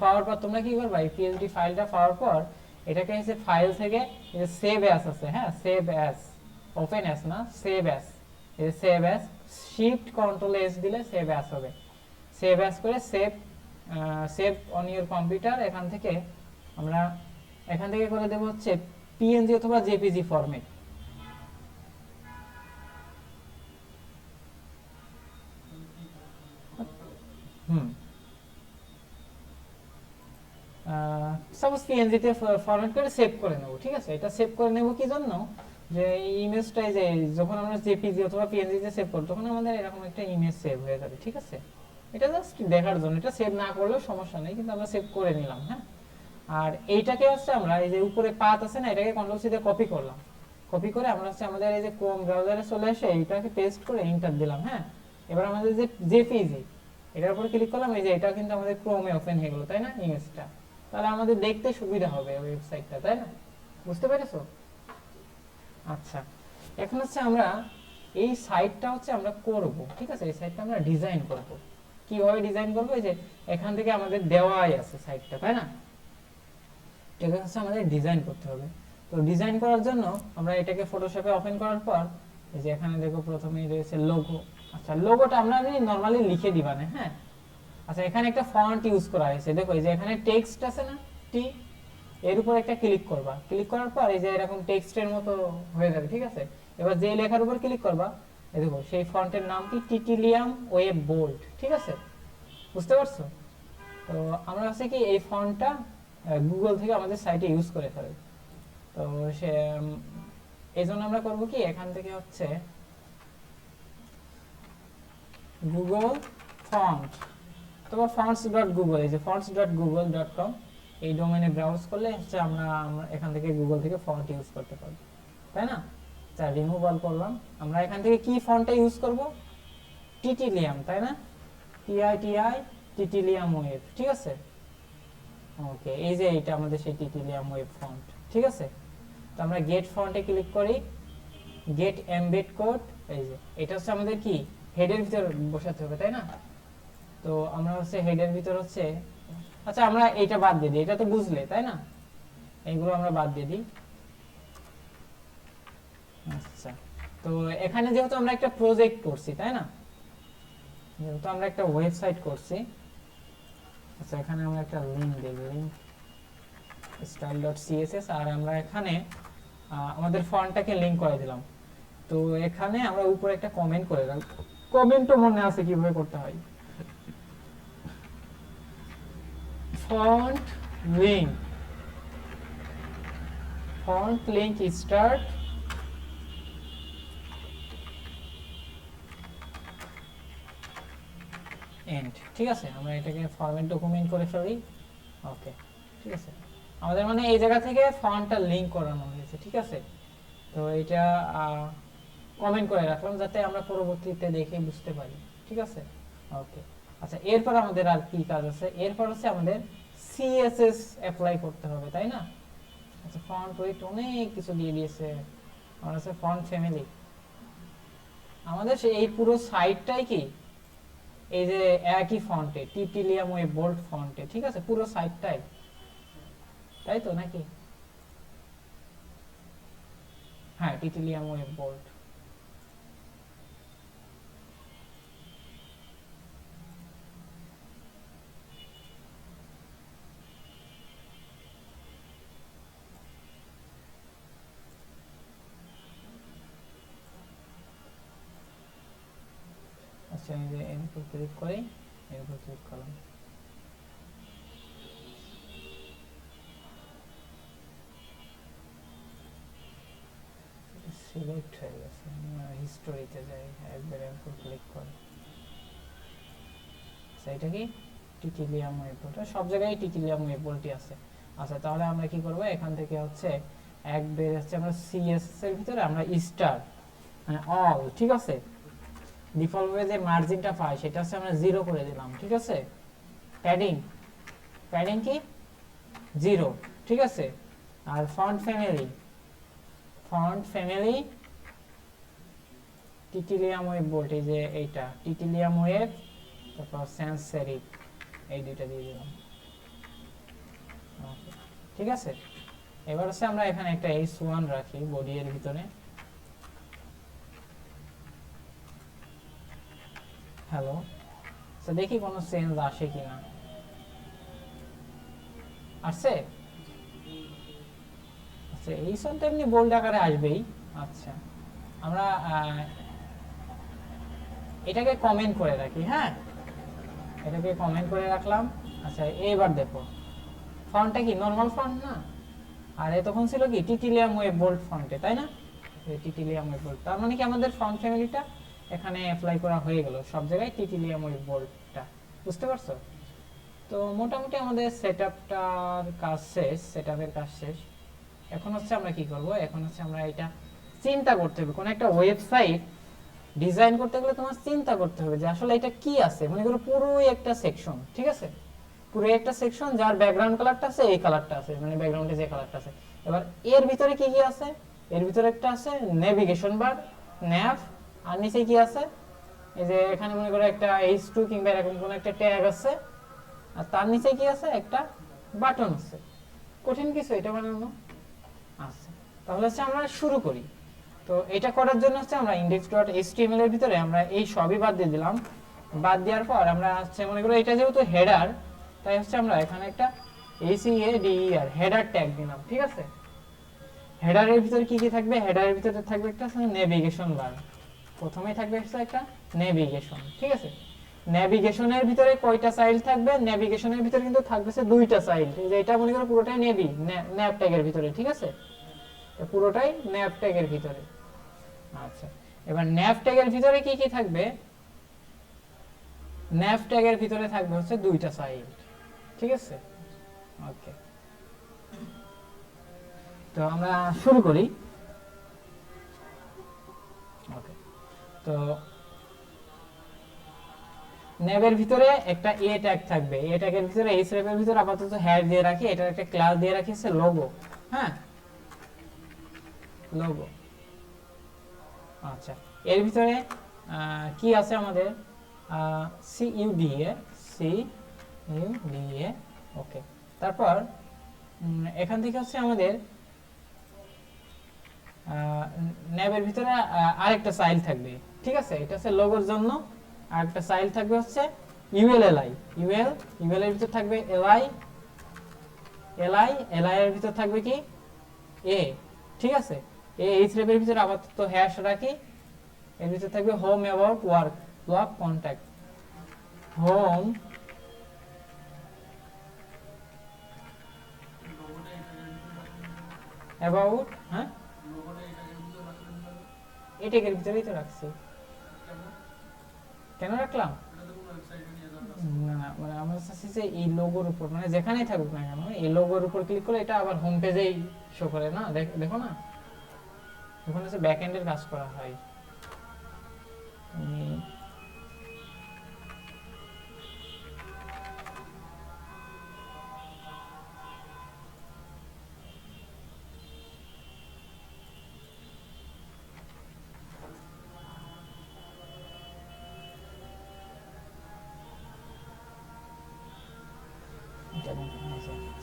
পাওয়ার পর তোমরা কি করবে, এই পিএইচডি ফাইলটা পাওয়ার পর এটাকে এসে ফাইল থেকে এই সেভ অ্যাস আছে, হ্যাঁ সেভ অ্যাস, ওপেন অ্যাস না, সেভ অ্যাস, এই save as, shift control S দিলে সেভ অ্যাস হবে। সেভ অ্যাস করে সেভ অন ইওর কম্পিউটার, এখান থেকে আমরা এখান থেকে করে দেব হচ্ছে পিএনজি অথবা জেপিজি ফরম্যাট। সাপোজ পিএনজি তে ফরম্যাট করে সেভ করে নেব, ঠিক আছে। এটা সেভ করে নেব কি জন্য, যে এই ইমেজটাই যে যখন আমরা জেপিজি অথবা পিএনজি তে সেভ করব তখন আমাদের এরকম একটা ইমেজ সেভ হয়ে যাবে, ঠিক আছে। এটা জাস্ট দেখার জন্য, এটা সেভ না করলেও সমস্যা নেই, কিন্তু আমরা সেভ করে নিলাম। হ্যাঁ, আর এইটাকে হচ্ছে আমরা এই যে উপরে পাথ আছে না, এটাকে কন্ট্রোল সি দিয়ে কপি করলাম। কপি করে আমরা হচ্ছে আমাদের এই যে ক্রোম ব্রাউজারে চলে এসে এইটাকে পেস্ট করে এন্টার দিলাম। হ্যাঁ, এবার আমাদের যে জেপিজি এটার উপর ক্লিক করলাম, এই যে এটা কিন্তু আমাদের ক্রোমে ওপেন হয়ে গেল, তাই না, ইমেজটা। তাহলে আমাদের দেখতে সুবিধা হবে ওয়েবসাইটটা, তাই না, বুঝতে পেরেছো। আচ্ছা, এখন হচ্ছে আমরা এই সাইটটা হচ্ছে আমরা করব, ঠিক আছে। এই সাইটটা আমরা ডিজাইন করব। কিভাবে ডিজাইন করব, এই যে এখান থেকে আমাদের দেওয়াই আছে সাইটটা, তাই না। এটা হচ্ছে আমাদের ডিজাইন করতে হবে। তো ডিজাইন করার জন্য আমরা এটাকে ফটোশপে ওপেন করার পর এই যে এখানে দেখো প্রথমেই রয়েছে লোগো। আচ্ছা, লোগোটা আমরা নরমালি লিখে দিবা না। হ্যাঁ, আচ্ছা, এখানে একটা ফন্ট ইউজ করা হয়েছে, দেখো এই যে এখানে টেক্সট আছে না, টি, এর উপর একটা ক্লিক করবা। ক্লিক করার পর এই যে এরকম টেক্সটের মতো হয়ে যাবে, ঠিক আছে। এবার যে লেখার উপর ক্লিক করবা, এই দেখো সেই ফন্টের নাম কি, টিটিলিয়াম ওয়েব বোল্ড, ঠিক আছে, বুঝতে পারছো। তো আমরা হচ্ছে কি এই ফন্টটা গুগল থেকে আমাদের সাইটে ইউজ করে ফেলে। তো সে এই জন্য আমরা করবো কি, এখান থেকে হচ্ছে গুগল ফন্ট অথবা fonts.google, এই যে fonts.google.com, এই ডোমেনে ব্রাউজ করলে হচ্ছে আমরা এখান থেকে গুগল থেকে ফন্ট ইউজ করতে পারবো, তাই না। তা রিমুভ অল করলাম। আমরা এখান থেকে কি ফন্টটা ইউজ করব, টিটিলিয়াম, তাই না, টিআইটিআই, টিটিলিয়াম ওয়েব, ঠিক আছে। ওকে, এই যে এটা আমাদের সেই টিটিলিয়াম ওয়েব ফন্ট, ঠিক আছে। তো আমরা গেট ফন্টে ক্লিক করি, গেট এমবেড কোড, এই যে এটা হচ্ছে আমাদের কি হেডের ভিতর বসাতে হবে, তাই না। তো আমরা হচ্ছে হেডের ভিতর হচ্ছে, আচ্ছা আমরা এইটা বাদ দিয়ে দিই, এটা তো বুঝলে, তাই না, এইগুলো আমরা বাদ দিয়ে দিই। আচ্ছা, তো এখানে যেহেতু আমরা একটা প্রজেক্ট করছি, তাই না, যেহেতু আমরা একটা ওয়েবসাইট করছি, আচ্ছা এখানে আমরা একটা লিংক দেব, লিংক style.css, আর আমরা এখানে আমাদের ফন্টটাকে লিংক করে দিলাম। তো এখানে আমরা উপরে একটা কমেন্ট করে রাখবো, কমেন্টও মনে আছে কিভাবে করতে হয়, font link, font link start end, ঠিক আছে। আমরা এটাকে ফরম্যাট ডকুমেন্ট করে ফেলি। ওকে, ঠিক আছে, আমাদের মানে এই জায়গা থেকে ফন্টটা লিংক করানো হয়েছে, ঠিক আছে। তো এটা কমেন্ট করে রাখলাম যাতে আমরা পরবর্তীতে দেখে বুঝতে পারি, ঠিক আছে। ওকে, আচ্ছা এরপর আমাদের আর কি কাজ আছে, এরপর হচ্ছে আমাদের সিএসএস অ্যাপ্লাই করতে হবে, তাই না। আচ্ছা, ফন্ট ওয়েট অনেক কিছু দিয়ে দিয়েছে, আমার আছে ফন্ট ফ্যামিলি। আমাদের এই পুরো সাইটটাই কি এই যে একই ফন্টে, টিটিলিয়াম ওয়েব বোল্ড ফন্টে, ঠিক আছে, পুরো সাইটটাই, তাই তো নাকি। হ্যাঁ, টিটিলিয়াম ওয়েব বোল্ড। আচ্ছা, এই যে এর উপর ক্লিক করি, এর উপর ক্লিক করলাম, সিলেক্ট হয়ে গেছে। হিস্টোরিতে যাই, একবার এর উপর ক্লিক করি, আচ্ছা এটা কি টিটিলিয়াম ওয়েব বোল্ট, সব জায়গায় টিটিলিয়াম ওয়েব বোল্টই আছে। আচ্ছা তাহলে আমরা কি করব, এখান থেকে হচ্ছে এক বের হচ্ছে আমরা সিএসএস এর ভিতরে আমরা স্টার মানে অল, ঠিক আছে, ডিফল্ট ভাবে যে মার্জিনটা পাই সেটা হচ্ছে আমরা 0 করে দিলাম, ঠিক আছে। প্যাডিং, প্যাডিং কি 0, ঠিক আছে। আর font family, font family Titillium web bold, এই যে এইটা টিটিলিয়াম ওয়েব, তারপর sans serif, এই দুইটা দিয়ে দিলাম, ঠিক আছে। এবার হচ্ছে আমরা এখানে একটা h1 রাখি বডি এর ভিতরে, হ্যালো। তো দেখি কোনো চেঞ্জ আসে কিনা, আসছে। আচ্ছা এই সব তো এমনি বোল্ড আকারে আসবেই। আচ্ছা আমরা এটাকে কমেন্ট করে রাখি, হ্যাঁ এটাকে কমেন্ট করে রাখলাম। আচ্ছা এইবার দেখো ফন্টটা কি নরমাল ফন্ট না, আর তখন ছিল কি টিটিলিয়াম ওয়েব বোল্ড ফন্টে, তাই না, টিটিলিয়াম ওয়েব বোল্ড। তার মানে কি আমাদের ফন্ট ফ্যামিলিটা এখানে অ্যাপ্লাই করা হয়ে গেল, সব জায়গায় টিটিলিয়াম ওয়েব বোল্ডটা, বুঝতে পারছো। তো মোটামুটি আমাদের সেটআপটার কাজ শেষ, সেটআপের কাজ শেষ। এখন হচ্ছে আমরা কি করব, এখন হচ্ছে আমরা এটা চিন্তা করতে হবে, কোন একটা ওয়েবসাইট ডিজাইন করতে গেলে তোমার চিন্তা করতে হবে যে আসলে এটা কি আছে। মনে করো পুরোই একটা সেকশন, ঠিক আছে, পুরো একটা সেকশন যার ব্যাকগ্রাউন্ড কালারটা আছে এই কালারটা আছে, মানে ব্যাকগ্রাউন্ডে যে কালারটা আছে। এবার এর ভিতরে কি কি আছে, এর ভিতরে একটা আছে নেভিগেশন বার, ন্যাভ, আর নিচে কি আছে, এই যে এখানে মনে করো একটা H2 কিংবা এরকম কোন একটা ট্যাগ আছে, আর তার নিচে কি আছে, একটা বাটন আছে। কঠিন কিছু এটা বানানো? আচ্ছা তাহলে হচ্ছে আমরা শুরু করি। তো এটা করার জন্য হচ্ছে আমরা index.html এর ভিতরে আমরা এই সবই বাদ দিয়ে দিলাম। বাদ দেওয়ার পর আমরা হচ্ছে মনে করো এটা যেহেতু হেডার, তাই হচ্ছে আমরা এখানে একটা HEADER হেডার ট্যাগ দিলাম, ঠিক আছে। হেডারের ভিতরে কি কি থাকবে, হেডারের ভিতরে থাকবে একটা নেভিগেশন বার, প্রথমেই থাকবে একটা নেভিগেশন, ঠিক আছে। নেভিগেশনের ভিতরে কয়টা চাইল্ড থাকবে, নেভিগেশনের ভিতরে কিন্তু থাকবে দুইটা চাইল্ড, এই যে এটা মনে করো পুরোটাই নেভি ন্যাভ ট্যাগের ভিতরে, ঠিক আছে, পুরোটাই ন্যাভ ট্যাগের ভিতরে। আচ্ছা এবার ন্যাভ ট্যাগের ভিতরে কি কি থাকবে, ন্যাভ ট্যাগের ভিতরে থাকবে হচ্ছে দুইটা চাইল্ড, ঠিক আছে। ওকে তো আমরা শুরু করি। ওকে তো ন্যাভের ভিতরে একটা এ ট্যাগ থাকবে, এ ট্যাগের ভিতরে এই স্রেপের ভিতরে আপাতত হ্যাড দিয়ে রাখি, এটার একটা ক্লাস দিয়ে রাখি হচ্ছে লোগো, হ্যাঁ লোগো। আচ্ছা এর ভিতরে কি আছে আমাদের, CUDA, ওকে। তারপর এখান থেকে হচ্ছে আমাদের ন্যাবের ভিতরে আরেকটা চাইল্ড থাকবে, ঠিক আছে, এটা হচ্ছে লোগোর জন্য। আরেকটা চাইল্ড থাকবে হচ্ছে ULLI, UL এর ভিতর থাকবে LI এর ভিতর থাকবে কি A, ঠিক আছে। এই স্রেপের ভিতরে আপাতত হ্যাশ রাখি, এর ভিতর থাকবে home about work block contact, home about, হ্যাঁ এই ট্যাগের ভিতরেই তো রাখছি। কেন রাখলাম না, মানে আমরা চাচ্ছি যে এই লোগোর উপর, মানে যেখানেই থাকুক না কেন এই লোগোর উপর ক্লিক করে এটা আবার হোম পেজেই শো করে না, দেখো না ওখানে হচ্ছে ব্যাক এন্ডের কাজ করা হয়।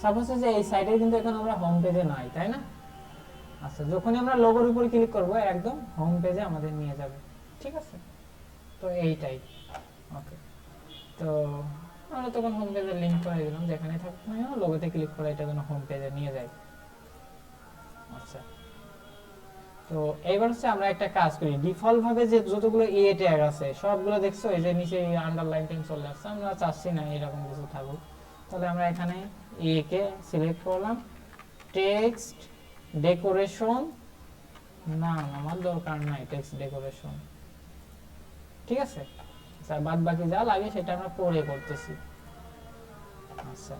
সাপোজ যে এই সাইটে কিন্তু এখন আমরা হোম পেজে নাই, তাই না। আচ্ছা যখনই আমরা লোগোর উপর ক্লিক করব একদম হোম পেজে আমাদের নিয়ে যাবে, ঠিক আছে। তো এইটাই ওকে। তো আমরা তখন হোম পেজের লিংক করে দিলাম, যেখানে থাকুক না কেন লোগোতে ক্লিক করে এটা যেন হোম পেজে নিয়ে যায়। আচ্ছা তো এইবার হচ্ছে আমরা একটা কাজ করি, ডিফল্ট ভাবে যে যতগুলো এ ট্যাগ আছে সবগুলো দেখছো এই যে নিচে আন্ডারলাইন টেন চলে আসছে, আমরা চাচ্ছি না এরকম কিছু থাকুক। তাহলে আমরা এখানে এ কে সিলেক্ট করলাম, টেক্সট ডেকোরেশন, না আমার দরকার নাই টেক্সট ডেকোরেশন, ঠিক আছে। আচ্ছা, বাদ বাকি যা লাগে সেটা আমরা পরে করতেছি। আচ্ছা,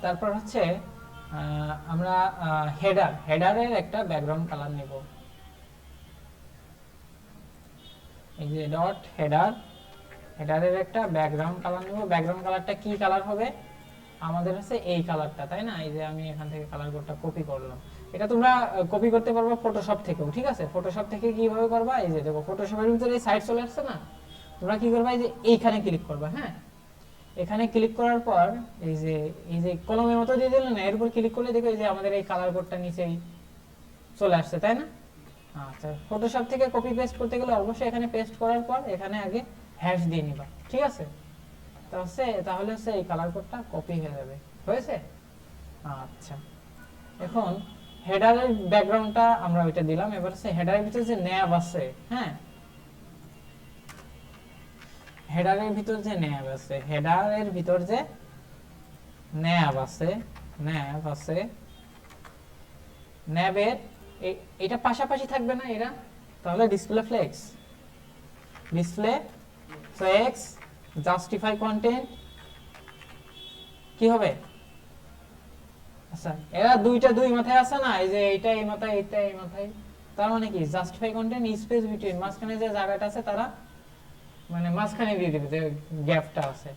তারপর হচ্ছে আমরা হেডারের একটা ব্যাকগ্রাউন্ড কালার নেব। এই যে ডট হেডারের একটা ব্যাকগ্রাউন্ড কালার নেব। ব্যাকগ্রাউন্ড কালারটা কি কালার হবে? আমাদের হচ্ছে এই কালারটা, তাই না? এই যে আমি এখান থেকে কালার কোডটা কপি করলাম। এটা তোমরা কপি করতে পারবে ফটোশপ থেকেও, ঠিক আছে? ফটোশপ থেকে কিভাবে করবা? এই যে দেখো ফটোশপের ভিতরে এই সাইড চলে আসছে না, তোমরা কি করবা? এই যে এইখানে ক্লিক করবা। হ্যাঁ, এখানে ক্লিক করার পর এই যে কলমের মতো দিয়ে দিলেন না, এর উপর ক্লিক করলে দেখো এই যে আমাদের এই কালার কোডটা নিচেই চলে আসছে, তাই না? আচ্ছা, ফটোশপ থেকে কপি পেস্ট করতে গেলে অবশ্যই এখানে পেস্ট করার পর এখানে আগে হ্যাশ দিয়ে নিবা, ঠিক আছে? তাহলে হচ্ছে এই কালার কোডটা কপি হয়ে যাবে। হয়েছে? আচ্ছা, এখন হেডারের ব্যাকগ্রাউন্ডটা আমরা ওইটা দিলাম। এবার হচ্ছে হেডারের ভিতরে যে ন্যাব আছে, হ্যাঁ, হেডারের ভিতর যে ন্যাব আছে, ন্যাবের এটা পাশাপাশি থাকবে না এরা, তাহলে ডিসপ্লে ফ্লেক্স জাস্টিফাই কন্টেন্ট কি হবে? আচ্ছা, এরা দুই মাথায় আছে না, এই যে এইটা এই মাথায়, এইটা এই মাথায়, তার মানে কি জাস্টিফাই কন্টেন্ট স্পেস বিটুইন, মাঝখানে যে জায়গাটা আছে তারা মানে মাঝখানে দিয়ে দিবে যে গ্যাপটা আছে।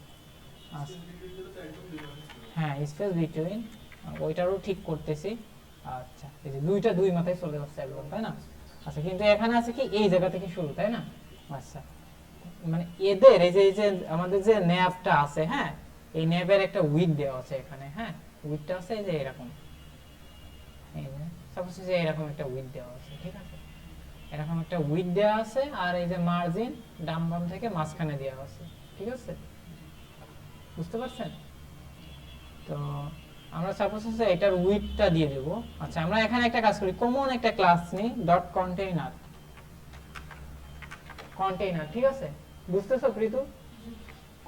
হ্যাঁ, স্পেস বিটুইন, ওইটারও ঠিক করতেছি। আচ্ছা, এই যে দুই মাথায় চলে যাচ্ছে একদম, তাই না? আচ্ছা, কিন্তু এখানে আছে কি এই জায়গা থেকে শুরু, তাই না? আচ্ছা, মানে এদের এই যে আমাদের যে ন্যাবটা আছে, হ্যাঁ, এই ন্যাবের একটা উইডথ দেওয়া আছে এখানে। হ্যাঁ, উইডথটা আছে এই যে এরকম, এই যে সাপোজ যে এরকম একটা উইডথ দেওয়া আছে, ঠিক আছে? এরকম একটা উইডথ দেওয়া আছে, আর এই যে মার্জিন ডান বাম থেকে মাঝখানে দেওয়া আছে, ঠিক আছে? বুঝতে পারছেন? তো আমরা সাপোজ হচ্ছে এটার উইডথটা দিয়ে দেব। আচ্ছা, আমরা এখানে একটা কাজ করি, কমন একটা ক্লাস নিই, ডট কন্টেইনার, ঠিক আছে? বুঝতেছো প্রীতু?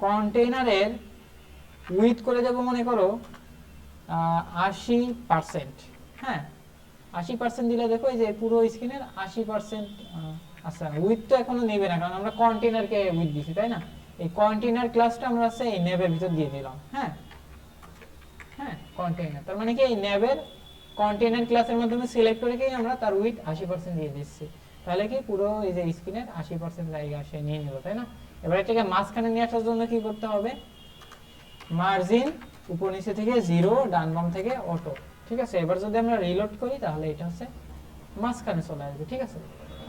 কন্টেইনারের উইডথ করে দেব মনে করো 80%। হ্যাঁ, 80% দিলে দেখো এই যে পুরো স্ক্রিনের 80%। আচ্ছা, উইডথ তো এখনো নেবে না, কারণ আমরা কন্টেইনারকে উইডথ দিছি, তাই না? এই কন্টেইনার ক্লাসটা আমরা আছে এই নেবের ভিতর দিয়ে দিলাম। হ্যাঁ, কন্টেইনার তার মানে কি এই নেবের কন্টেইনার ক্লাসের মাধ্যমে সিলেক্ট করে কি আমরা তার উইডথ 80% দিয়ে দিচ্ছি। তাহলে কি পুরো এই যে স্ক্রিনের 80% জায়গা সে নিয়ে নিল, তাই না? এবার এটাকে মাঝখানে নিয়ে আসার জন্য কি করতে হবে? মার্জিন উপর নিচে থেকে 0, ডান বাম থেকে অটো, ঠিক আছে? এবার যদি আমরা রিলোড করি তাহলে এটা হচ্ছে মাঝখানে চলে আসবে, ঠিক আছে?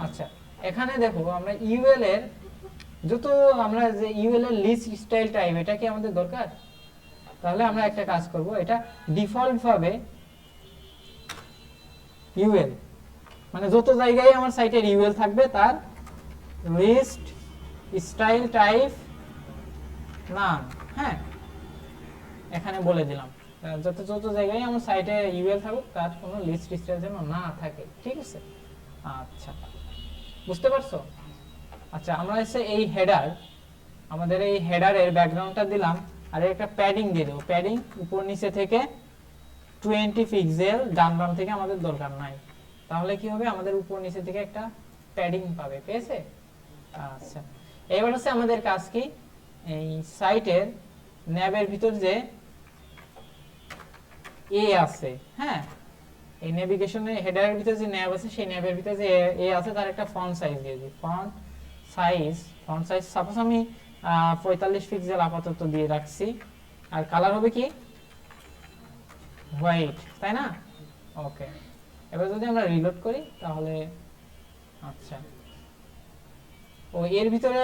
আচ্ছা, এখানে দেখো আমরা ইউএল এর আমরা যে ইউএল এর লিস্ট স্টাইল টাইপ, এটা কি আমাদের দরকার? তাহলে আমরা একটা কাজ করব, এটা ডিফল্ট ভাবে ইউএল মানে যত জায়গায় আমার সাইটের ইউএল থাকবে তার লিস্ট স্টাইল টাইপ নাম। হ্যাঁ, এখানে বলে দিলাম যত জায়গায় আমার সাইটে ইউএল থাকুক তার কোনো লিস্ট স্টাইল যেন না থাকে, ঠিক আছে? আচ্ছা, বুঝতে পারছো? আচ্ছা, আমরা এসে এই আমাদের এই হেডারের ব্যাকগ্রাউন্ডটা দিলাম, আর একটা প্যাডিং দিয়ে দেবো। প্যাডিং উপর নিচে থেকে 20 পিক্সেল, ডান বাম থেকে আমাদের দরকার নাই। তাহলে কি হবে? আমাদের উপর নিচে থেকে একটা প্যাডিং পাবে, পেয়েছে? আচ্ছা, এবার হচ্ছে আমাদের কাজ কি, এই সাইটের ন্যাবের ভিতর যে এ আছে, হ্যাঁ, এই নেভিগেশনের হেডারের ভিতর যে ন্যাব আছে সেই ন্যাবের ভিতর যে এ আছে তার একটা ফন্ট সাইজ দিয়ে দিই। ফন্ট সাইজ সাপোজ আমি 45 পিক্সেল আপাতত দিয়ে রাখছি, আর কালার হবে কি হোয়াইট, তাই না? ওকে, এবার যদি আমরা রিলোড করি তাহলে আচ্ছা, ও এর ভিতরে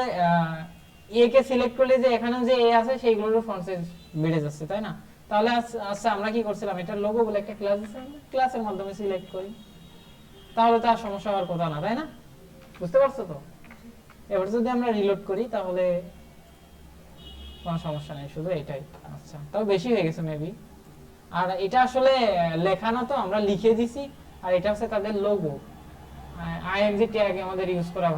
এ কে সিলেক্ট করলে যে এখানে যে এ আছে সেইগুলোর ফন্ট সাইজ বেড়ে যাচ্ছে, তাই না? তাহলে আচ্ছা, আমরা কি করছিলাম, এটা লোগো বলে একটা ক্লাস আছে, ক্লাসের মাধ্যমে সিলেক্ট করি, তাহলে তো আর সমস্যা হওয়ার কথা না, তাই না? বুঝতে পারছো তো? এবার যদি আমরা রিলোড করি তাহলে কোনো সমস্যা নেই, শুধু এটাই। আচ্ছা, তাও বেশি হয়ে গেছে মেবি। আর এটা আসলে লেখানো তো আমরা লিখে দিছি, আর এটা হচ্ছে তাদের লোগো, আইএনজি ট্যাগ আমাদের ইউজ করা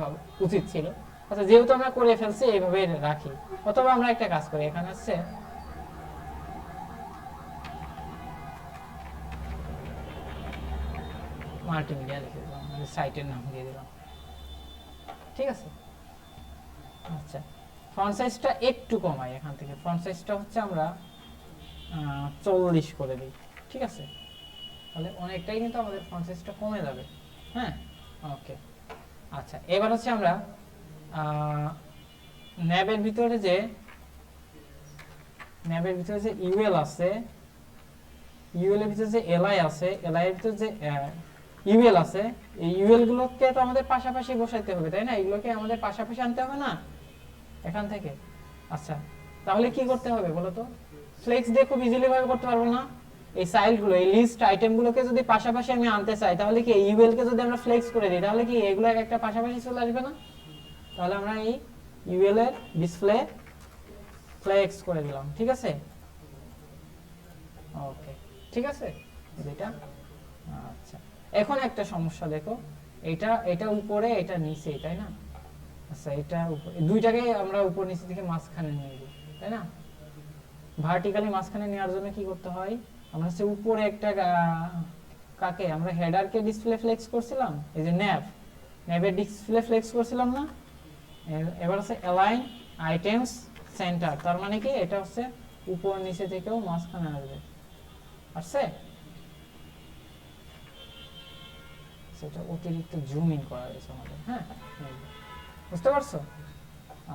উচিত ছিল। আচ্ছা, যেহেতু আমরা করে ফেলছি এইভাবে রাখি, অথবা আমরা একটা কাজ করি, এখানে হচ্ছে মাল্টিমিডিয়া লিখে দিলাম, সাইটের নাম দিয়ে দিলাম। ঠিক আছে। আচ্ছা, ফন্ট সাইজটা একটু কমাই এখান থেকে, ফন্ট সাইজটা হচ্ছে আমরা 40 করে দিই, ঠিক আছে, তাহলে অনেকটাই কিন্তু আমাদের ফন্ট সাইজটা কমে যাবে। হ্যাঁ, ওকে। আচ্ছা, এবার হচ্ছে আমরা ন্যাবের ভিতরে যে ইউএল আছে, ইউএল এর ভিতরে যে এলআই আছে, এলআই এর ভিতরে যে ইউএল আছে, এই ইউএল গুলোকে তো আমাদের পাশাপাশি বসাইতে হবে, তাই না? এগুলোকে আমাদের পাশাপাশি আনতে হবে না এখান থেকে। আচ্ছা, তাহলে কি করতে হবে বলো তো? ফ্লেক্স দিয়ে খুব ইজিলি ভাবে করতে পারবো না? এই চাইল্ডগুলো, এই লিস্ট আইটেমগুলোকে যদি পাশাপাশি আমি আনতে চাই, তাহলে কি ইউএল কে যদি আমরা ফ্লেক্স করে দিই, তাহলে কি এগুলো একটা পাশাপাশি চলে আসবে না? তাহলে আমরা এই ইউএল এর ডিসপ্লে ফ্লেক্স করে দিলাম, ঠিক আছে, ওকে, ঠিক আছে এটা। আচ্ছা, এখন একটা সমস্যা দেখো, এটা উপরে, এটা নিচে, তাই না? আচ্ছা, এটা উপরে, দুইটাকে আমরা উপর নিচে থেকে মাঝখানে নিয়ে নিই, তাই না? ভার্টিক্যালি মাঝখানে নেওয়ার জন্য কি করতে হয়? আমরা হচ্ছে উপরে একটা কাকে আমরা হেডারকে ডিসপ্লে ফ্লেক্স করছিলাম, এই যে ন্যাবের ডিসপ্লে ফ্লেক্স করছিলাম না? এবার হচ্ছে অ্যালাইন আইটেমস সেন্টার, তার মানে কি এটা হচ্ছে উপর নিচে থেকেও মাঝখানে আসবে, আসছে? সেটা অতিরিক্ত জুম ইন করা হয়েছে আমাদের, হ্যাঁ, বুঝতে পারছো?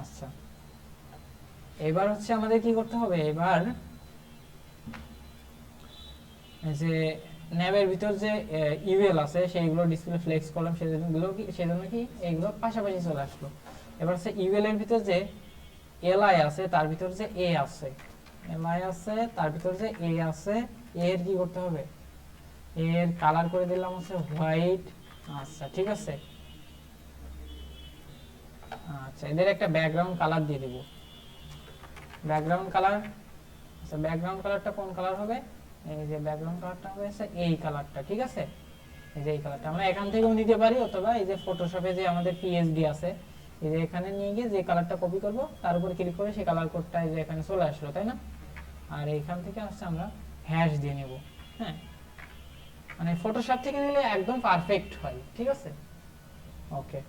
আচ্ছা, এবার হচ্ছে আমাদের কি করতে হবে? এবার যে ন্যাবের ভিতর যে ইউএল আছে সেইগুলো ডিসপ্লে ফ্লেক্স করলাম, সেজন্য কি এইগুলো পাশাপাশি চলে আসলো। এবার হচ্ছে ইউএল এর ভিতর যে এলআই আছে, তার ভিতর যে এ আছে, এলআই আছে তার ভিতর যে এ আছে, এর কি করতে হবে? এর কালার করে দিলাম হচ্ছে হোয়াইট। আচ্ছা, ঠিক আছে। আচ্ছা, এদের একটা ব্যাকগ্রাউন্ড কালার দিয়ে দিব, ব্যাকগ্রাউন্ড কালার। আচ্ছা, ব্যাকগ্রাউন্ড কালারটা কোন কালার হবে? এই যে ব্যাকগ্রাউন্ড কালারটা হবে এই কালারটা, ঠিক আছে, এই যে এই কালারটা আমরা এখান থেকেও নিতে পারি, অথবা এই যে ফটোশপে যে আমাদের পিএসডি আছে, এই যে এখানে নিয়ে গিয়ে যে কালারটা কপি করব, তার উপর ক্লিক করে সেই কালার কোডটা এই যে এখানে চলে আসলো, তাই না? আর এইখান থেকে হচ্ছে আমরা হ্যাশ দিয়ে নেব, হ্যাঁ, মানে ফটোশপ থেকে নিলে একদম পারফেক্ট হয়, ঠিক আছে, ওকে।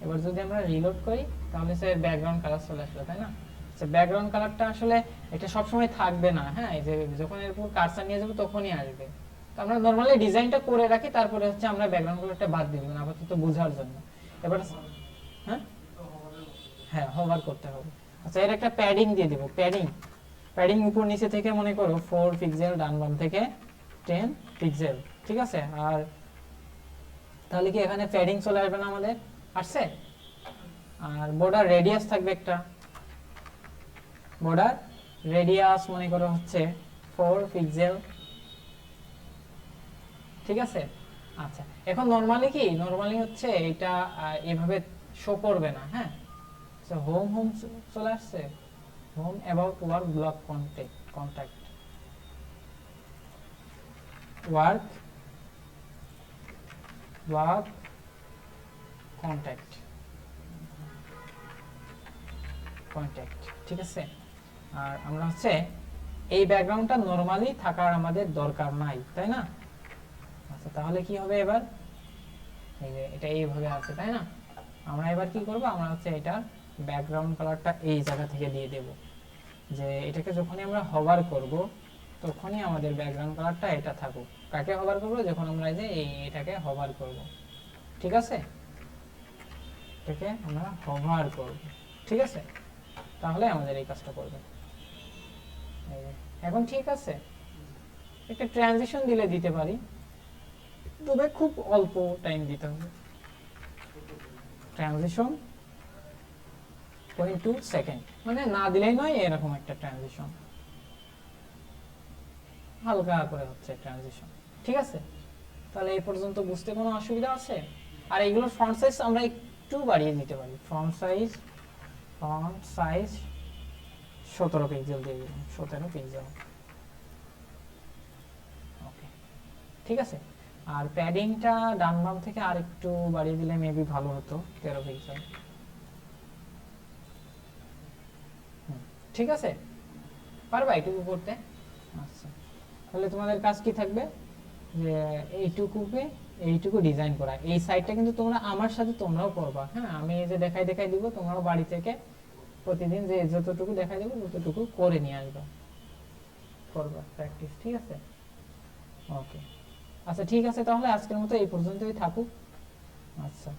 এবার যদি আমরা রিলোড করি, তাহলে সে ব্যাকগ্রাউন্ড কালার চলে আসলো, তাই না? ব্যাকগ্রাউন্ড কালারটা আসলে এটা সবসময় থাকবে না, হ্যাঁ, এই যে যখন এর উপর কার্সার নিয়ে যাবো তখনই আসবে। তো আমরা নরমালি ডিজাইনটা করে রাখি, তারপরে হচ্ছে আমরা ব্যাকগ্রাউন্ড কালারটা বাদ দিয়ে দেব আপাতত বোঝার জন্য। এবার হ্যাঁ, হ্যাঁ, হোভার করতে হবে। আচ্ছা, এর একটা প্যাডিং দিয়ে দেব, প্যাডিং উপর নিচে থেকে মনে করো 4 পিক্সেল, ডান বাম থেকে 10 পিক্সেল, ঠিক আছে। আর তাহলে কি এখানে প্যাডিং চলে আসবে না আমাদের? আসছে। আর বর্ডার রেডিয়াস থাকবে একটা, বর্ডার রেডিয়াস মনে করো হচ্ছে 4 পিক্সেল, ঠিক আছে। আচ্ছা, এখন নরমালি হচ্ছে এটা এভাবে শো করবে না, হ্যাঁ। সো হোম চলে আসছে, home about work block contact work contact, ঠিক আছে। আর আমরা হচ্ছে এই ব্যাকগ্রাউন্ডটা নরমালি থাকার আমাদের দরকার নাই, তাই না? আচ্ছা, তাহলে কি হবে এবার? এই যে এটা এইভাবে আছে, তাই না? আমরা এবার কি করব? আমরা হচ্ছে এটা ব্যাকগ্রাউন্ড কালারটা এই জায়গা থেকে দিয়ে দেব, যে এটাকে যখনই আমরা হোভার করব তখনই আমাদের ব্যাকগ্রাউন্ড কালারটা এটা থাকুক। কাকে হোভার করব? যখন আমরা এই যে এটাকে হোভার করব, ঠিক আছে, এটাকে আমরা হোভার করব, ঠিক আছে, তাহলে আমাদের এই কাজটা করবে। এখন ঠিক আছে, একটা ট্রানজিশন দিতে পারি, তবে খুব অল্প টাইম দিতে হবে। ট্রানজিশন 0.2 সেকেন্ড, মানে না দিলেই নয়, এরকম একটা ট্রানজিশন হালকা করে হচ্ছে ট্রানজিশন, ঠিক আছে। তাহলে এই পর্যন্ত বুঝতে কোনো অসুবিধা আছে? আর এগুলোর ফন্ট সাইজ আমরা একটু বাড়িয়ে দিতে পারি, ফন্ট সাইজ 17 পিক্সেল দিয়ে দিলাম, 17 পিক্সেল, ওকে, ঠিক আছে। আর প্যাডিংটা ডান বাম থেকে আর একটু বাড়িয়ে দিলে মেবি ভালো হতো, 13 পিক্সেল, ঠিক আছে, পারবা এটুকু করতে? আচ্ছা, তাহলে তোমাদের কাজ কি থাকবে? যে এইটুকু ডিজাইন করা। এই সাইটটা কিন্তু তোমরা আমার সাথে তোমরাও করবা, হ্যাঁ, আমি এই যে দেখাই দিব, তোমরাও বাড়ি থেকে প্রতিদিন যে যতটুকু দেখাই দেবো ততটুকু করে নিয়ে আসবা, করবা প্র্যাকটিস, ঠিক আছে? ওকে, আচ্ছা ঠিক আছে, তাহলে আজকের মতো এই পর্যন্তই থাকুক। আচ্ছা।